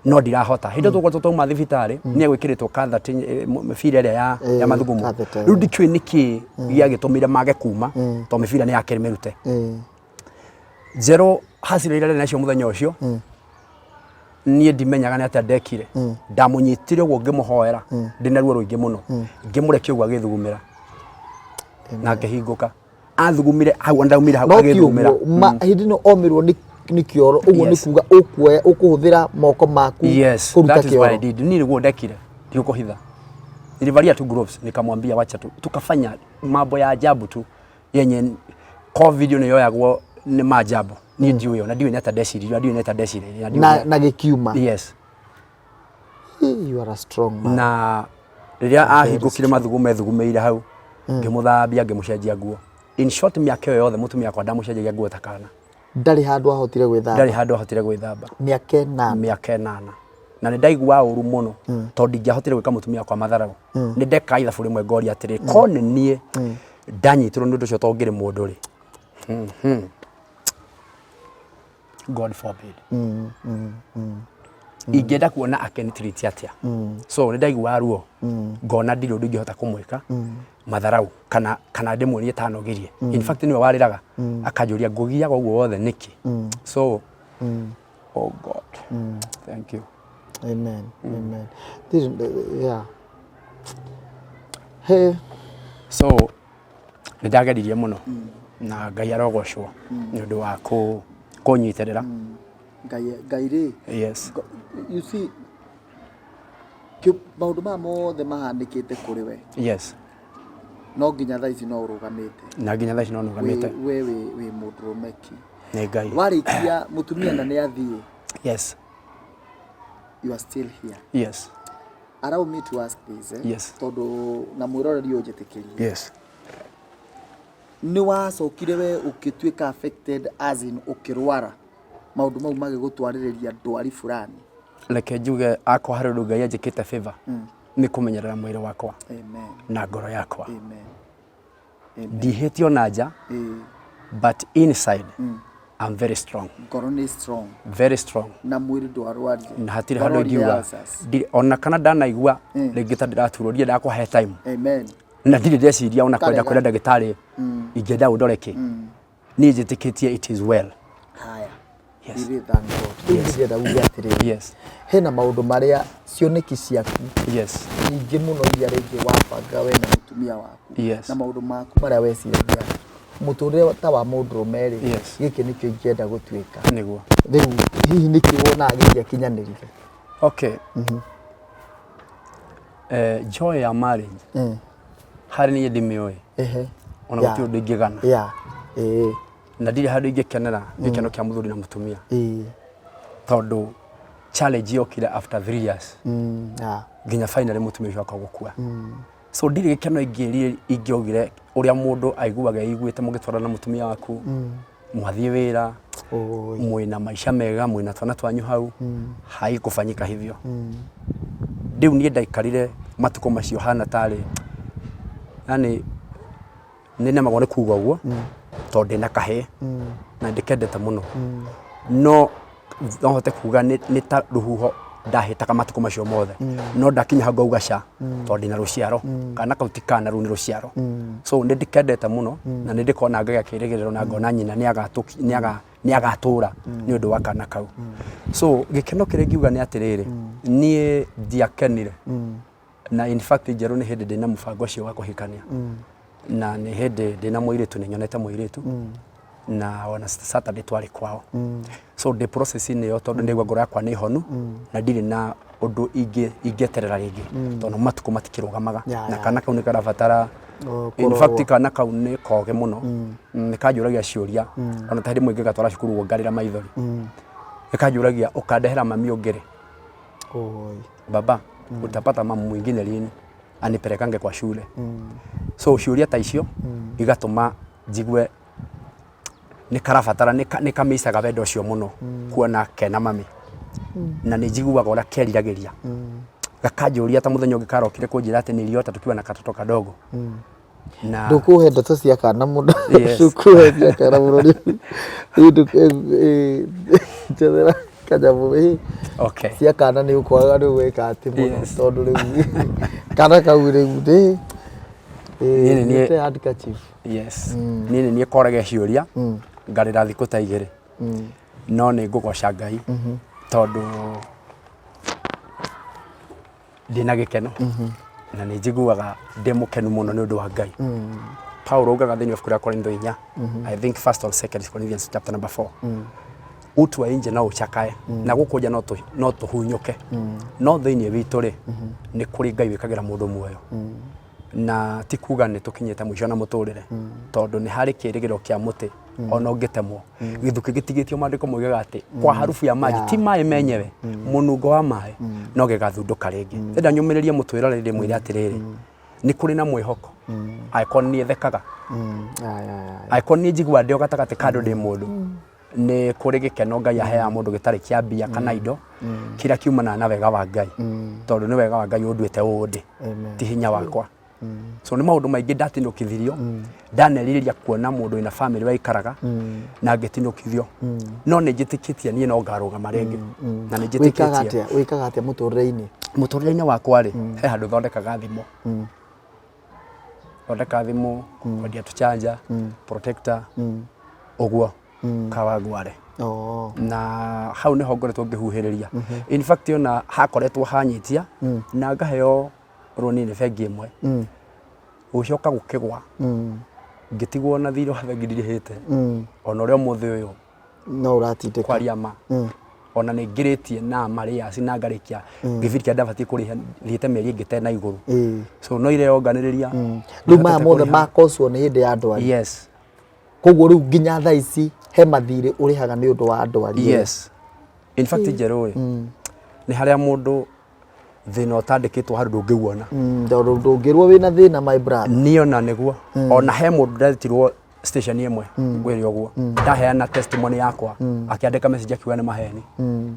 no ndirahota hindo tuko tutuma thibitari ni egwikiritwo kathati mibira ria ya mathugumo riu ndikui niki giagitumire mage kuma to mibira ni yakiri merute zero hasirire nacio muthenya ucio nie ndimenyaga ni atia ndekire ndamunyitire uguo ngimuhoera ndina ruo ruingi muno ngimurekia uguo agithugumira na ngihinguka athugumire hau ndaumire hau agithugumira hindi no omirwo ni kioro uguo ni kuga ukuoya ukuhuthira moko maku kuruta kioro ni ruo ndekire ndikuhitha nilivalia tu gloves nikamwambia wacha tu tukafanya mambo ya ajabu tu yenye covid ni yoyagwo ni maajabu ni ndiyo na ndiyo neta desiri na gikiuma yes you are a strong man na riria ahingukire mathugumeire hau ngimuthambia ngimucenjia nguo in short miaka yothe mutumia kwa ndamucenjagia nguo takana ndari handu ahotire gwithamba miaka 8 na ni ndaigua uru muno to ndingihotire gwika mutumia kwa matharau ni ndeka ithabu rimwe ngori atiri ko ni nie ndanyitirwo ni undu ucio to ngiri mundu ri God forbid ingenda kuona akenitreat atia so ni ndaigua ruo ngona ndiri undu ngihota kumwika matharau kana ndimwonie tanogirie in fact niwe wariraga akanjuria ngugiaga uguo wothe niki so oh God thank you amen yeah hey so ndageririe muno na Ngai arogocwo ni undu wa kunyitirira Ngai yes you see maundu mothe mahandikite kuri we yes no nginya thaa ici no urugamite na nginya thaa ici no urugamite we mudromeki ni Ngai warikia mutumia na ni athie yes you are still here yes allow me to ask this yes todo na mwiroreri ujetikirie yes ni wacokire we ukituika affected as in ukirwara maundu mau magigutwaririria ndwari fulani leke njuge akwa hari undu Ngai anjikite favor ni kumenyerera mwiri wakwa amen na ngoro yakwa amen ndihitio na nja but inside I'm very strong ngoro ni strong very strong na mwiri ndwarwarie na hatire handu ngiuga ona kana ndanaigua ringita ndiratururia ndakwa time amen na ndiri ndeciria ona kwenda ndagitari ingenda undoreke ni njitikitie it is well haya yes yes hena maundu maria cioneki ciaku yes ningi muno iria ringi wabanga we na mutumia waku yes na maundu maku maria weciragia muturire ta wa mundu meri giki nikio ingenda gutuika niguo riu hihi niki wona giki kinyanirire okay joy ya marriage hari ni ndimioe ona guti undu ingigana na ndiri handu ingikenera gikeno kia muthuri na mutumia tondu challenge yokire after 3 years nginya finally mutumia ucio akagukua so ndiri gikeno ingiogire uria mundu aiguaga iguite mugitwara na mutumia waku mwathie wira mwina maisha mega mwina twana twanyu hau haikufanyika hivyo ndiu nie ndaikarire matuko macio hana tari yani nene magone kuga uguo to ndina kahe na ndikendete muno no hote kuga ni ta ruhuho ndahitaga matuko macio mothe no ndakinya hau ngaugaca to ndina ruciaro kana kautikana ru ni ruciaro so ndikendete muno na ndikona ngaga kirigiriro na ngona nyina ni agatura ni undu wa kana kau so gikeno kire ngiuga ni atiriri nie ndiakenire na in fact jeru ni hindi ndina mubango cio wa kuhikania na ni hindi ndina muiritu ni nyonete muiritu na ona Saturday twari kwao so the process ni yo tondu ndigwa ngoro yakwa ni honu na ndiri na undu ingeterera ringi tondu matuko matikirugamaga na kana kau ni karabatara in fact kana kau ni koge muno nikanjuragia ciuria ona tahiri mwingi gatwara cukuru wongarira maithori nikanjuragia ukandehera mami ungere baba utapata mama mwingine lini anipelekange kwa shule so ciuria ta icio igatuma jigwe nikarabatara nikamisaga wendo cio muno kuona kena mami na nijiguaga ora keriragiria gakanjuria ta muthenya ungikarokire kunjira ati niliota tukiwa na katoto kadogo na ndukuhe ndoto cia kana muno ndukuhe cia kana muno njethera kanyamu okay cia kana ni ukwaga ni gwika ati muno tondu riu kana kau riu ni handkerchief yes ni korage ciuria ngarira thiku ta igiri no ni ngugoca Ngai tondu ndina gikeno na ni njiguaga ndi mukenu muno ni undu wa Ngai. Paulo ugaga thini of Korintho 4 I think first or second Corinthians chapter number 4 utu wa inje na uchakae na gukuja no tuhunyuke no thini witu ri ni kuri Ngai wikagira mundu muoyo na ti kuga ni tukinyete mwisho na muturire tondu ni hari kirigiro kia muti ona ungitemwo githuki gitigitio mandiko moigaga ati kwa harufu ya maji ti mai menyewe munungo wa mai no gigathunduka ringi enda nyumiririe mutwira riri mwire atiriri ni kuri na mwihoko aikon ni thekaga aikon ni jigwa ndio gatagati kado ndi mundu ni kuri gikeno Ngai ahea mundu gitari kia mbia kana indo kira kiumana na wega wa Ngai tondu ni wega wa Ngai unduite undi ti hinya wakwa so ni maundu maingi ndatinukithirio ndaneriria kuona mundu ina family waikaraga na ngitinukithio no ni njitikitie nie no ngarugama ringi na ni njitikitie wikaga atia muturire-ini wakwa ri he handu thondekaga thimo thondeka thimo kwendia tuchanja protector uguo kawagware na hau ni hongoretwo ngihuhiriria in fact ona hakoretwo hanyitia na ngaheo Ruciini bengi imwe ucoka gukigwa ngitigwo na thiro havengirihite ona rio muthi uyu no uratindika kwaria ma ona ni ngiritie na maria sina ngarikia ngibirikia ndabati kuriha thiite meri ngite na iguru so no ire onganiriria riu maya mothe makoswo ni hindi ya ndwari yes koguo riu nginya thaa ici he mathiri urihaga ni undu wa ndwari yes in fact jeroi ni haria mundu thina utandikitwo handu ndungiguona ndungirwo wina thina my brother niona niguo ona he mundu ndatirwo station imwe ngwiri uguo ndaheana testimony yakwa akiandika message akiwa ni maheni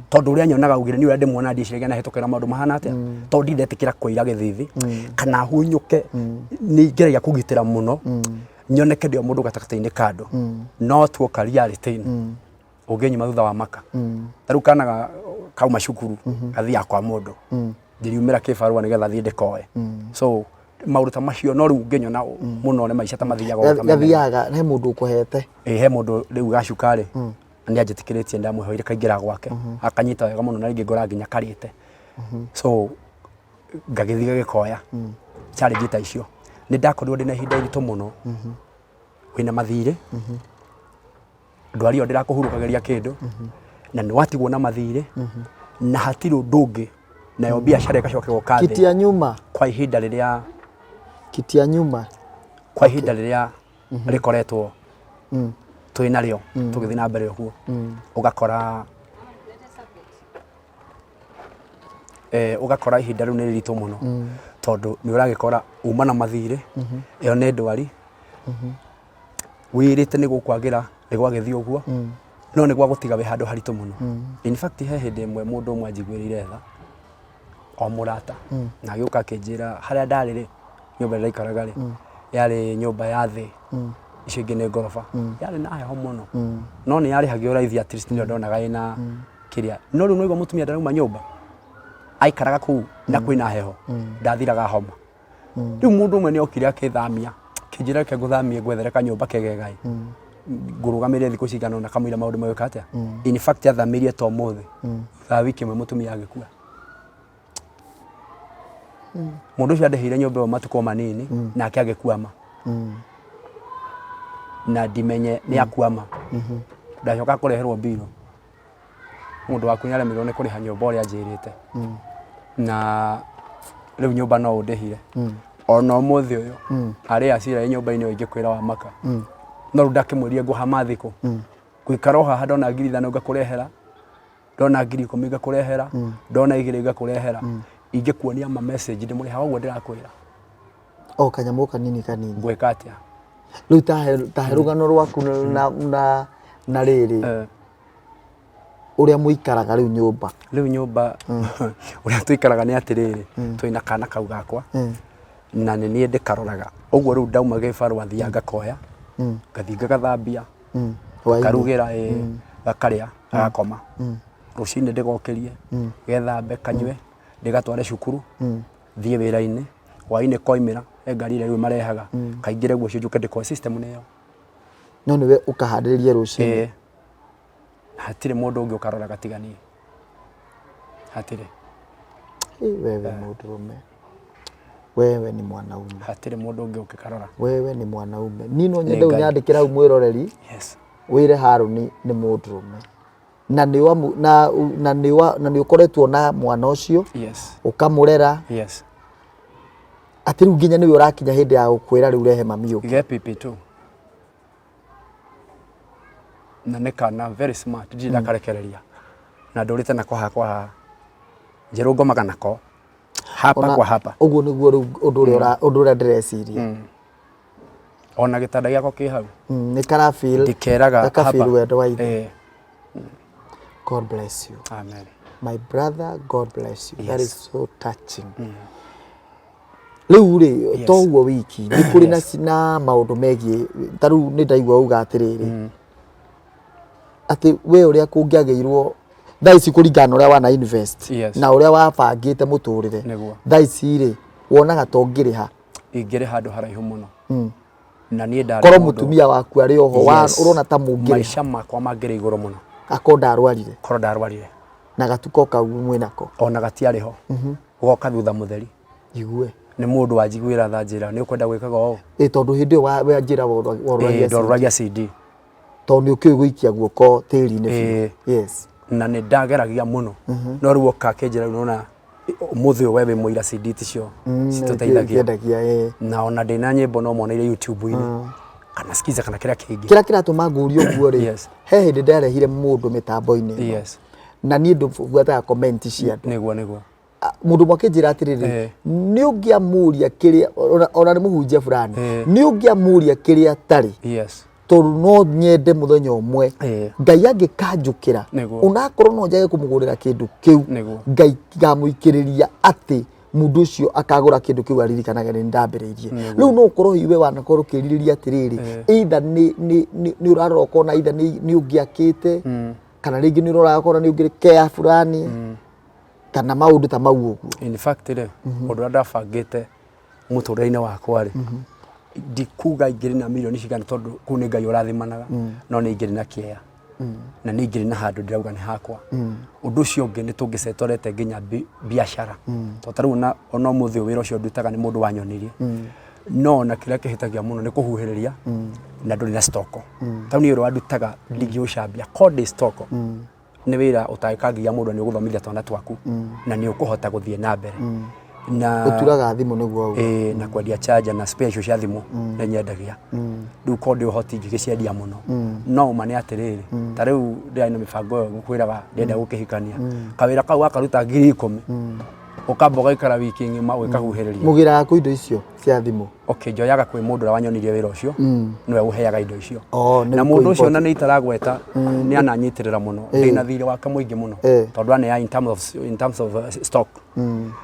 tondu uria nyonaga ugire ni uria ndimwona ndicirege na hetukira maundu mahana atia tondu ndindetikira kuira githithi kana hunyuke ni ngeragia kugitira muno nyoneke ndio mundu gatakataini kado no tuoka reality ugenyuma thutha wa maka taru kanaga kauma cukuru gathia kwa mundu ndiriumira kibarua nigetha thii ndikoe so maruta macio no riu ngenyona muno ne maica ta mathiaga gathiaga he mundu ukuhete he mundu riu gacukari ni anjitikiritie ndamwehoire kaingira gwake akanyita wega muno na ringi ngora nginya karite so ngagithia gikoya challenge ta icio ni ndakorirwo ndina ihinda iritu muno wina mathire ndwari yo ndirakuhurukageria kindu na ni watigwo na mathire na hatiru ndungi nayo biashara ikacoka gukathi kitia nyuma kwa ihinda riria kitia nyuma kwa ihinda riria rikoretwo twina rio tugithi na mbere huo ugakora ihinda riu ni riritu muno tondu ni uragikora uma na mathire iyo ni ndwari wirite ni gukwagira ni gwagithio uguo no ni gwagutiga we handu haritu muno in fact he hindi imwe mundu umwe njigwirire tha o murata na giuka akinjira haria ndariri nyumba iraikaraga ri yari nyumba ya thi icio ingi ni ngoroba yari na heho muno no ni yari hagio raithi at least ni ndonaga ina kiria no riu noigwa mutumia ndarauma nyumba aikaraga ku na kwina heho ndathiraga homa riu mundu umwe ni okire akithamia kinjira ke guthamia gwethere kanyumba kegegai ngurugamire thiku cigana na kamwira maundu mawika atia in fact athamirie to muthi tha wiki mwe mutumia agikua mundu cio andehire nyumba matuko manini na akiagikuama na dimenye ni akuama ndacoka kureherwo mbiro mundu waku ni aremirwo ni kuriha nyumba uria njirite na riu nyumba no undehire ona muthi uyu ari acira nyumba-ini ingikwira wa maka no ndakimwirie nguhama thiku gwikara haha ndona ngiri thano ngakurehera ndona ngiri 10 ngakurehera ndona 2 ngakurehera ingikuonia ma message ndi muri hawa guo ndirakwira o kanyamu kanini gweka atia riu tahe rugano rwaku na riri uria muikaraga riu nyumba uria tuikaraga ni atiriri twina kana kau gakwa na nĩ niĩ ndĩkaroraga ũguo rĩu ndauma gĩbarũ athiaga ngakoya ngathi ngagathambia karugĩra gakarĩa gakoma rũciinĩ ndĩgokĩrie gethambe kanyue ndĩgatware cukuru thiĩ wĩra-inĩ hwainĩ koimĩra ngari iria rĩu marehaga kaingĩre guo njuke ndĩkoe system nĩyo no nĩwe ũkaharĩrĩria rũciinĩ hatirĩ mũndũ ũngĩ ũkarora gatiganie hatirĩ wewe mũndũrũme wewe ni mwanaume hatirĩ mũndũ ũngĩ ũkarora wewe ni mwanaume nino nyende unyandĩkĩra hau mwĩroreri wĩre Harũni nĩ mũndũrũme na nĩ ũkoretwo na mwana ũcio ũkamũrera atĩ rĩu nginya nĩwe ũrakinya hĩndĩ ya gũkwĩra rĩu rehe mami ũngĩ ge pipi tu na nĩ kana very smart ndirĩ ndakarekereria na ndũrĩte nako hakwa njerũ ngomaga nako hapa kwa hapa ũguo nĩguo rĩu ũndũ ũrĩa ndĩreciria ona gĩtanda gĩako kĩ hau nĩ kara feel ndikeraga hapa wendo wa ithe God bless you. Amen. My brother, God bless you. That is so touching. Rĩu rĩ toguo wiki nĩ kũrĩ na maũndũ megiĩ ta rĩu nĩ ndaigua uga atĩrĩrĩ atĩ we ũrĩa kũngĩagĩirwo thaa ici kũringana ũrĩa wana invest na ũrĩa wabangĩte mũtũrĩre thaa ici rĩ wonaga to ngĩrĩha ingĩrĩ handũ haraihu mũno na niĩ ndarĩ korwo mũtumia waku arĩ oho ũrona ta mũngĩrĩ maica makwa mangĩrĩ igũrũ mũno akorwo ndarwarire korwo ndarwarire na gatuko kau mwĩnako ona gatiarĩ ho goka thutha mũtheri igue nĩ mũndũ wanjiguĩra tha njĩra nĩ ũkwenda gwĩkaga ũũ tondũ hĩndĩ ĩyo wa njĩra worũragia CD tondũ nĩ ũkĩũĩ gũikia guoko tĩri-inĩ yes na nĩ ndageragia mũno no rĩu oka kĩnjĩra unaona mũthĩ we wĩ mũira CD ticio citũteithagia na ona ndĩna nyĩmbo no moneire YouTube-inĩ kana skiza kana kĩrĩa kĩratũma ngũrio ũguo rĩ he hĩndĩ ndarehire mũndũ mĩtambo-inĩ na niĩ ndũbuataga comment cia andũ nĩguo mũndũ mwakĩnjĩra atĩrĩrĩ nĩ ũngĩamũria kĩrĩa ona nĩ mũhunjia fulani nĩ ũngĩamũria kĩrĩa tarĩ tondũ no nyende mũthenya ũmwe Ngai angĩkanjũkĩra onakorwo no njage kũmũgũrĩra kĩndũ kĩu Ngai ngamũikĩrĩria atĩ mũndũ ũcio akagũra kĩndũ kĩu aririkanaga nĩ ndambĩrĩirie rĩu no ũkorwo hiwe wanakorwo ũkĩrirĩria atĩrĩrĩ either nĩ ũrarora ũkona either nĩ ũngĩakĩte kana rĩngĩ nĩ ũrora ũkona nĩ ũngĩrĩkea fulani kana maũndũ ta mau ũguo in fact rĩ ũndũ ũrĩa ndabangĩte mũtũrĩre-inĩ wakwa rĩ ndikuga ingĩrĩ na milioni cigana tondũ kũu nĩ Ngai ũrathimanaga no nĩ ingĩrĩ na kĩeya na nĩ ingĩrĩ na handũ ndĩrauga nĩ hakwa ũndũ ũcio ũngĩ nĩ tũngĩcetorete nginya biacara tondũ rĩu ona ũmũthĩ wĩra ũcio ndutaga nĩ mũndũ wanyonirie no na kĩrĩa kĩhĩtagia mũno nĩ kũhuhĩrĩria na ndũrĩ na stoko tau nĩ wĩra wandutaga ndingĩũcambia kode stoko nĩ wĩra ũtagĩkangia mũndũ nĩ ũgũthomithia twana twaku na nĩ ũkũhota gũthiĩ na mbere na ũturaga thimũ nĩguo na kwendia charger na special cia thimũ nĩ nyendagia rĩu kode ũhoti ngĩgĩciendia mũno no ma nĩ atĩrĩrĩ ta rĩu ndĩrĩ na mĩbango ĩyo gũkwĩraga ndĩenda gũkĩhikania kawĩra kau akaruta 10,000 ukamba ũgaikara wiki ng'ima ũgĩkahuhĩrĩria mũgĩraga kũ indo icio cia thimũ njoyaga kwĩ mũndũ ũrĩa wanyonirie wĩra ũcio nĩwe ũheaga indo icio na mũndũ ũcio na nĩ itaragweta nĩ ananyitĩrĩra mũno ndĩna thirĩ wake mũingĩ mũno tondũ anea in terms of stock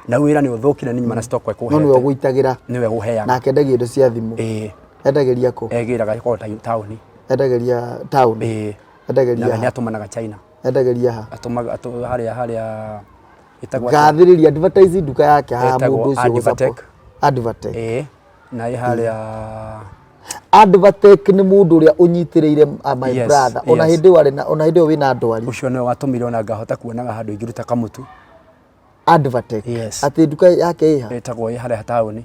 na wĩra nĩ ũthũkire nĩ nyuma na stock ekũhete no nĩwe ũgũitagĩra nĩwe ũheaga na akendagia indo cia thimũ endagĩria kũ egĩraga ĩkorwo taũni endagĩria taũni endagĩria nĩ atũmanaga China endagĩria ha atũmaga harĩa gathĩrĩria advertising duka yake ha mũndũ ũcio gũsapota advertech na harĩa advertech nĩ mũndũ ũrĩa ũnyitĩrĩire my brother ona hĩndĩ wĩna ndwari ũcio nĩwe watũmire ona ngahota kuonaga handũ ingĩruta kamutu advertech atĩ duka yake ĩha ĩtagwo harĩa taũni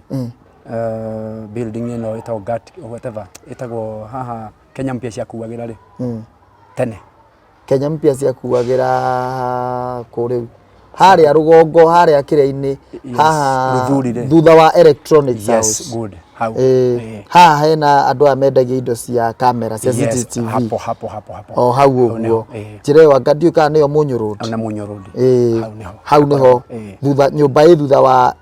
building ĩno ĩtagwo whatever ĩtagwo haha Kenya mpya ciakuagĩra rĩ tene Kenya mpya ciakuagĩra kũrĩ harĩa rũgongo harĩa kĩrĩa-inĩ haha thutha wa electronics house haha hena andũ aya mendagia indo cia kamera cia CCTV hapo hau ũguo njĩra ĩyo ngathio kana nĩyo Munyũrũndi hau nĩho thutha nyũmba ĩ thutha wa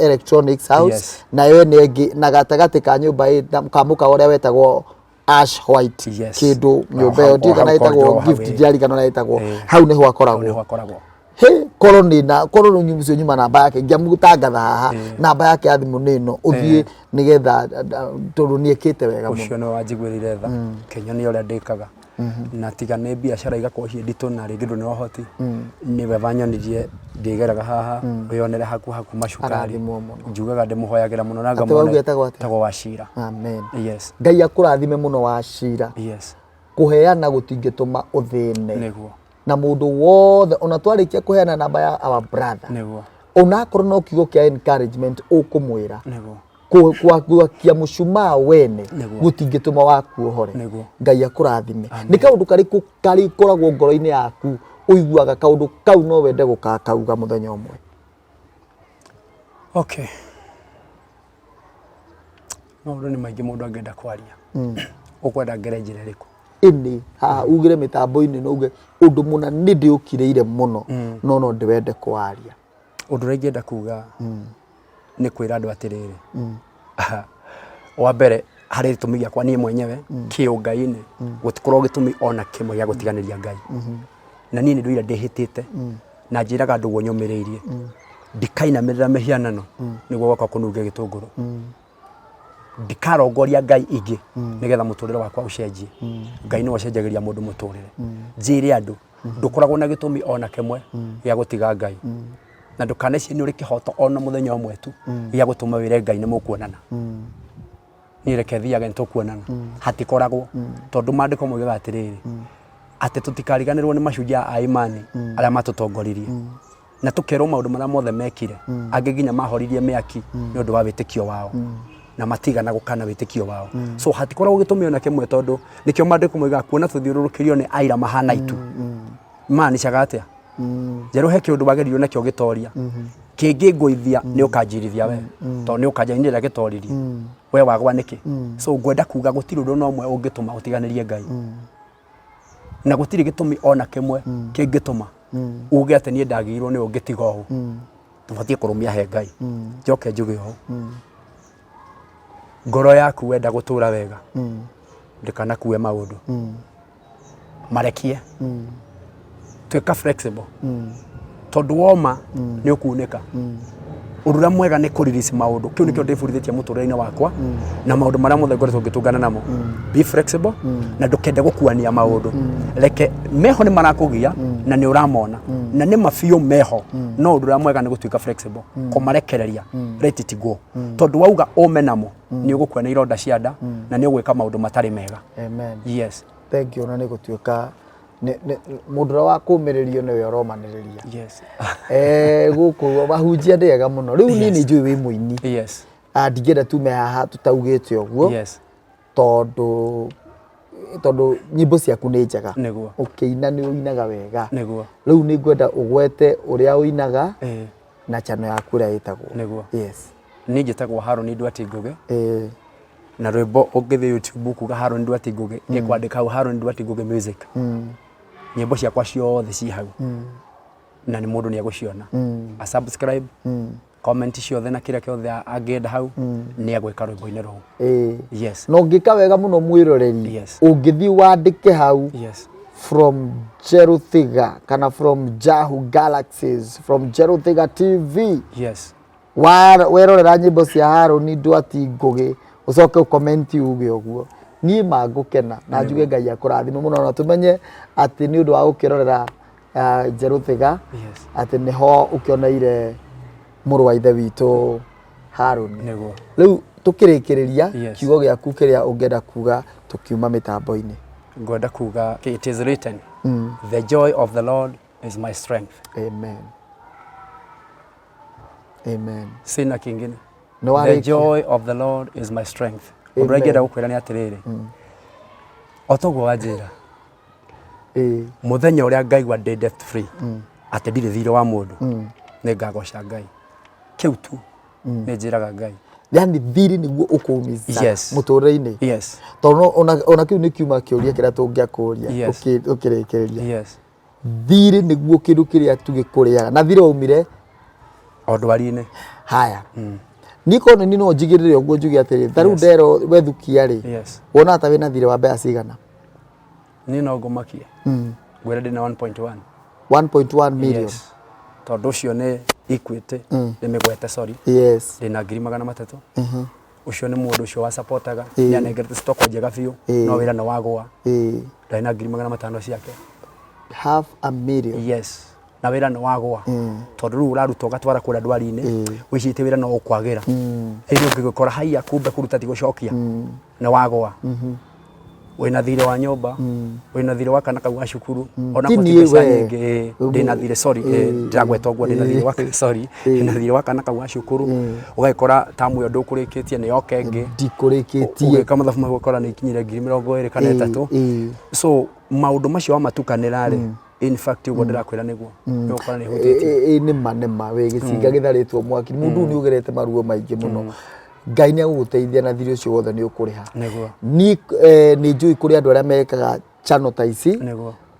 electronics house na yo nĩ na gatagatĩ ka nyũmba ĩ kamũka ũrĩa wetagwo ash white kĩndũ nyũmba ĩyo ndiũĩ kana ĩtagwo gift ndiarigana na ĩtagwo hau nĩho akoragwo korwo nyumu cio nyuma namba yake ngiamutangatha haha namba yake ya thimu nino uthie nigetha tondu niekite wega muno ucio no wanjigwirire tha Kenya ni uria ndikaga na tiga ni biacara igakorwo cie ndito na ringi nduni rohoti ni we vanyonirie ndigeraga haha uyonere haku macukari njugaga ndimuhoyagira muno na ngamona tago wacira amen yes Ngai akurathime muno wacira yes kuheana gutingituma uthine niguo na mundu wothe ona twarikia kuheana namba ya our brother niguo ona korwo no kiugo kia encouragement ukumwira niguo gwakia mucuma wene gutingituma waku uhore Ngai akurathime ni kaundu kari koragwo ngoro-ini yaku uiguaga kaundu kau no wende gukakauga muthenya umwe okay maundu ni maingi mundu angenda kwaria ukwenda ngerejere riku ini ha ugire mitambo-ini no uge undu muna ni ndiukireire muno no ndiwende kwaria undu ringenda kuga ni kwira andu atiriri wa mbere hari gitumi giakwa nie mwenyewe kiungai-ini gutikorwo gitumi ona kimwe gia gutiganiria Ngai na nie ni nduire ndihitite na njiraga andu wonyumiriirie ndikainamirira mihianano niguo gwakwa kununge gitunguru ndikarongoria Ngai ingi nigetha muturire wakwa ucenjie Ngai no acenjagiria mundu muturire njire andu ndukoragwo na gitumi ona kimwe gia gutiga Ngai na ndukaneci ni uri kihoto ona muthenya umwe tu gia gutuma wire Ngai ni mukuonana ni reke thiage ntukuonana hatikoragwo tondu mandiko moigaga atiriri ati tutikariganirwo ni mashujaa a imani aria matutongoririe na tukerwo maundu maria mothe mekire angi nginya mahoririe miaki ni undu wa witikio wao na matigana gukana witikio wao so hatikoragwo gitumi ona kimwe tondu nikio mandiko moigaga kuona tuthiururukirio ni aira mahana itu mani cagatia jeruhe kiundu bageririo nakio gitoria kingi nguithia ni ukanjirithia we to ni ukanjainira gitoririe we wagwa niki so ngwenda kuga gutiri undu no mwe ungituma utiganirie Ngai na gutiri gitumi ona kimwe kingituma uge ati ni ndagirwo ni ungitiga hu tubatie kurumia he Ngai njoke njuge ho ngoro yaku wenda gutura wega ndikana kuwe maundu marekie tuika flexible tondu woma ni ukunika urura mwega ni kuririsi maundu kiu nikio ndifundithĩtie muturĩre-inĩ wakwa na maundu maria mothe ngoretwo ngitungana namo be flexible na ndukende gukuania maundu reke meho ni marakugia na ni uramona na ni mafio meho no urura mwega ni gutuika flexible kumarekereria let it go tondu wauga ome namo ni ugukwena ironda cia nda na ni ugwika maundu matari mega amen yes thank you na ni gutuika mudura wa kumiririo ni we uromaniriria yes guku bahunjia ndega muno riu nini njui wi muini yes ndigenda tume haha tutaugite uguo yes tondu nyimbo ciaku ni njega niguo ukiina ni uinaga wega niguo riu ni ngwenda ugwete uria uinaga na chano yaku ria itagwo niguo yes ni njitagwo Haroni Ndwati Ngugi na rwimbo ungithi YouTube kuga Haroni Ndwati Ngugi ni kwandika Haroni Ndwati Ngugi music nyimbo ciakwa ciothe ci hau na ni mundu ni aguciona a subscribe comment ciothe na kira kiothe angenda hau ni agwika rwimbo-ini rou yes no ngika wega muno mwiroreri yes ungithi wandike hau yes from Jeruthiga kana from Jahu Galaxies from Jeruthiga TV yes werorera nyimbo cia Haroni Ndwati Ngugi ucoke comment uge uguo ni magukena na njuge Ngai akurathime muno na tumenye ati ni undu wa gukirorera Jeruthiga ati niho ukioneire muru wa ithe witu Haroni niguo riu tukirikiriria kiugo giaku kiria ungenda kuga tukiuma mitambo-ini ngwenda kuga it is written the joy of the Lord is my strength amen amen sina kingine no the joy of the Lord is my strength urengera gukwira ni atiriri otogwo wanjira muthenya uria Ngai wa death free ati ndire thire wa mundu ni ngagoca Ngai kiu tu ni njiraga Ngai yani thiri niguo ukumiza muturire-ini yes tono ona kiu ni kiuma kiuria kiria tungiakuria ukirikiria yes thiri niguo kindu kiria tugikuriaga na thire umire ondwari-ini haya niko ni no njigirire uguo njugi atiri tharu ndero wethukia ri wona ata wina thire wa mbea cigana ni no ngumakie ngwira ndina 1.1 1.1 million tondu cio ni ikuite nimigwete sorry yes ndina 300 ucio ni mundu ucio wa supportaga ni anegerete stock njega biu no wira no wagwa ndina 500 ciake $500,000 yes na wira no wagwa tondu ru uraruta ugatwara kura ndwari-ini wicite wira no ukwagira hiyo ngigukora haiya kumbe kuruta tigucokia na wagwa wina thire wa nyumba wina thire wa kana kagwa cukuru ona kutimesa nyingi ndina thire sorry ndagweta ogwo ndina thire wa sorry ndina thire wa kana kagwa cukuru ugakora tamu yo ndukurikitie ni yokengi ndikurikitie kama mathabu magukora ni kinyire 20 kana 3 so maundu macio wa matukanira ri in fact ugo ndirakwira niguo ukora ni hutiti ni manema we gicinga githaritwo mwaki mundu ni ugerete maruo maingi muno Ngai ni aguteithia na thiri ucio wothe ni ukuriha ni njui kuri andu aria mekaga channel ta ici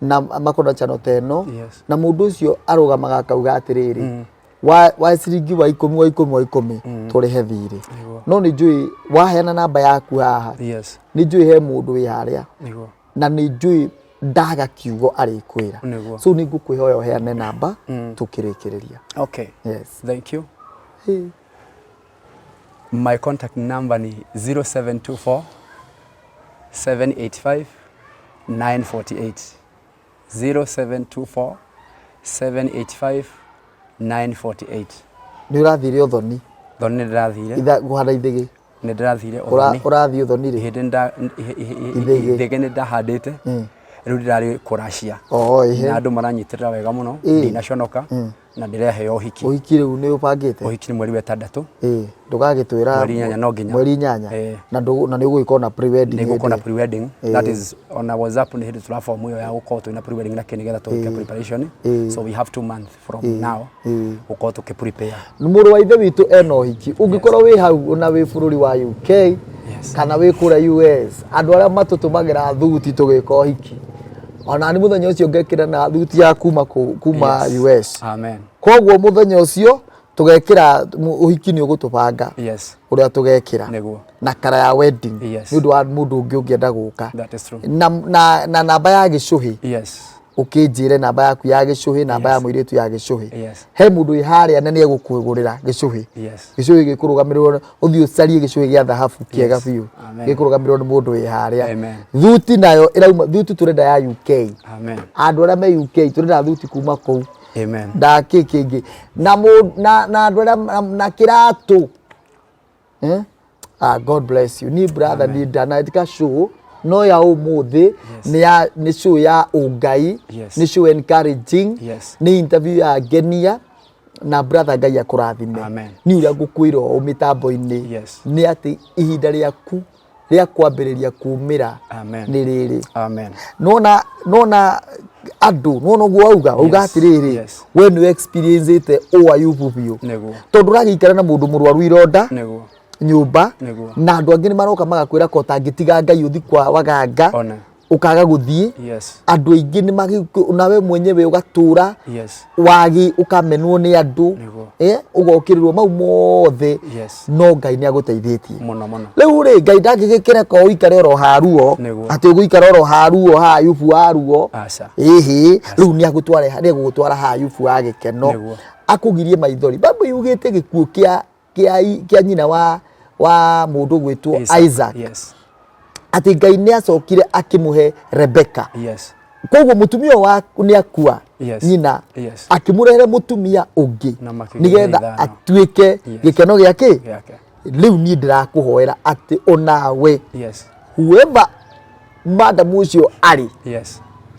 na makona channel ta eno na mundu ucio arugamaga akauga atiriri wa ciringi wa 10 turihe thiri no ni njui waheana namba yaku haha ni njui he mundu wi haria na ni njui ndaga kiugo arikwira so ni ngukwihoya uheane namba tukirikiriria okay yes thank you My contact number ni 0724 785 948 0724 785 948 ni urathire uthoni thoni ndirathire itha guhana ithigi ni ndirathire uthoni urathie uthoni ri hindi nda ithigi ni ndahandite riu ndirari kuracia na andu maranyitirira wega muno ndinaconoka na ndirehe uhiki uhiki riu ni upangite uhiki ni mweri wa 6 ndugagitwira mweri 8 no nginya mweri 8 na ni ugikona pre-wedding ni gukona pre-wedding that is on our WhatsApp ni hindi platform yo ya gukorwo twina pre-wedding na kinigetha tuike preparation so we have 2 months from now gukorwo tukiprepare muru wa ithe witu ena uhiki ungikorwo wi hau na wi bururi wa UK kana wi kura US andu aria matutumagira thuti tugika uhiki ona ni muthenya ucio ngekira na thuti ya kuma US amen kogwo muthenya ucio tugekira uhiki ni ugutubanga uria tugekira na kara ya wedding ni undu wa mundu ungi ungienda guka na namba ya gicuhi ukinjire namba yaku ya gicuhi namba ya muiritu ya gicuhi he mundu iharia na ni egukugurira gicuhi gicuhi gikurugamirwo uthio carie gicuhi gia dhahabu kiega biu gikurugamirwo ni mundu iharia thuti nayo irauma thuti turenda ya UK andu aria me UK turenda thuti kuma kou ndakikingi na andu aria na kiratu God bless you ni brother ni ndanatika show no ya umuthi ni show ya ungai ni show encouraging ni interview ya genia na brother Ngai akurathime ni uria ngukwira o mitambo-ini ni ati ihinda riaku ria kwambiriria kumira ni riri nona andu nona guo auga atiriri we ni experience ite o ayubu biu tondu ragikara na mundu muruaru ironda nyumba na andu angi ni maroka magakwira ko tangitiga Ngai uthi kwa waganga ukaga guthii andu aingi ni nawe mwenyewe ugatura wagi ukamenwo ni andu ugokirirwo mau mothe no Ngai ni aguteithitie riu ri Ngai ndangigikira ko uikare oro haruo ati uguikara oro haruo ha yubu haruo riu ni agutwara ha yubu agikeno akugirie maithori babu yugite gikuo kia nyina wa mundu gwitwo Isaac ati Ngai ni acokire akimuhe Rebecca kogwo mutumia waku ni akua nyina akimurehere mutumia ungi nigetha atuike gikeno giake riu ni ndirakuhoera ati onawe whoever madam ucio ari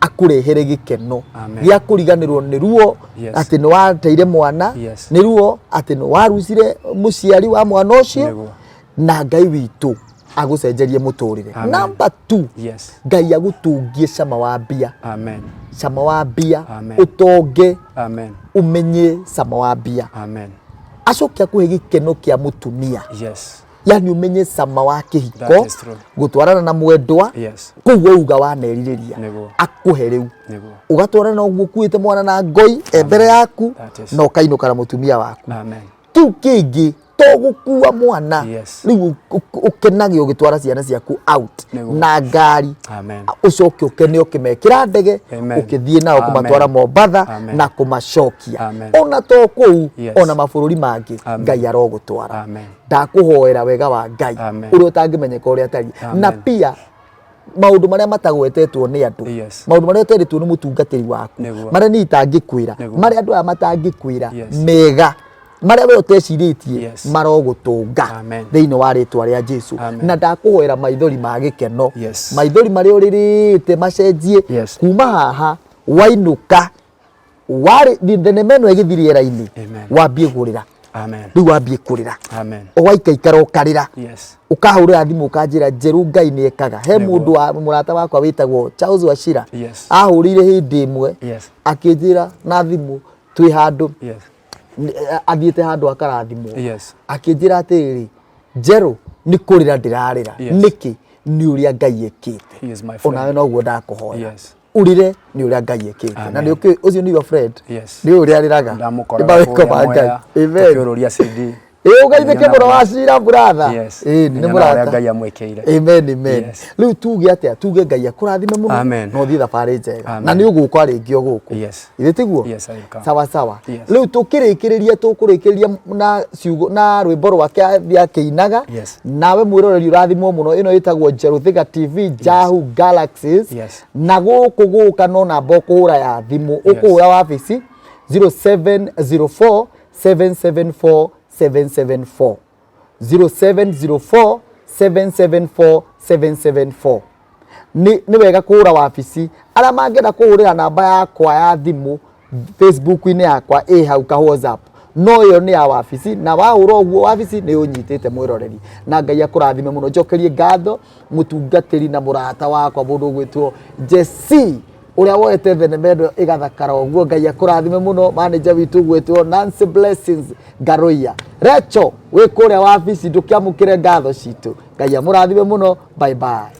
akurehere gikeno gia kuriganirwo ni ruo ati ni wateire mwana ni ruo ati ni warucire muciari wa mwana ucio na Ngai witu agucenjerie muturire number 2 Ngai agutungie cama wa mbia cama wa mbia utonge umenye cama wa mbia acokia kuhe gikeno kia mutumia yani umenye cama wa kihiko gutwarana na mwendwa kuguo uga waneririria akuhe riu ugatwarana uguo kuite mwana na ngoi mbere yaku na ukainuka na mutumia waku tu kingi to gukua mwana riu ukenage ugitwara ciana ciaku out na ngari ucoke ukene ukimekira ndege ukithie nao kumatwara Mombatha na kumacokia ona to kuu ona mabururi mangi Ngai arogutwara ndakuhoera wega wa Ngai uri utangimenyeka uri atari na pia maundu maria matagwetetwo ni andu maundu maria uteritwo ni mutungatiri waku maria ni itangikwira maria andu aya matangikwira mega maria we uteciritie marogutunga thiini wa ritwa ria Jesu na ndakuhoera maithori ma gikeno maithori maria uririte macenjie kuma haha wainuka wari thenema ino igithiriera-ini wambie gurira riu wambie kurira ugaikaikara ukarira ukahurira thimu ukanjira njeru Ngai ni ekaga he mundu wa murata wakwa witagwo Charles Wachira ahurire hindi imwe akinjira na thimu twi handu athiete handu akarathimwo akinjira atiri njeru ni kurira ndirarira niki ni uria Ngai ekite onawe noguo ndakuhoya urire ni uria Ngai ekite na ni ucio ni your friend ni uria ariraga ndamukora Ngai ururia CD ugaithike muro wa cira brother ni murata Ngai amwekeire amen riu tuge atia tuge Ngai akurathime muno no thi thabari njega na ni uguka ringi uguku ithe tiguo sawa riu tukurikiria na ciugo na rwimbo rwake akiinaga nawe mwiroreri urathimwo muno ino itagwo Thutha TV Jahu Galaxies na guka no namba ukuhura ya thimu ukuhura wabici 0704 774 774 0704 774 774 ni wega kuhura wabici ara mangenda kuhurira namba yakwa ya thimu Facebook-ini yakwa hau ka WhatsApp no yo ni ya wabici na wahura uguo wabici ni unyitite mwiroreri na Ngai akurathime muno njokerie ngatho mutungatiri na murata wakwa mundu gwitwo Jesse uria woete thenema ino igathakara uguo Ngai akurathime muno manager witu gwitwo Nancy Blessings Garoia Recho we kuria wabici ndukiamukire ngatho citu Ngai amurathime muno bye bye.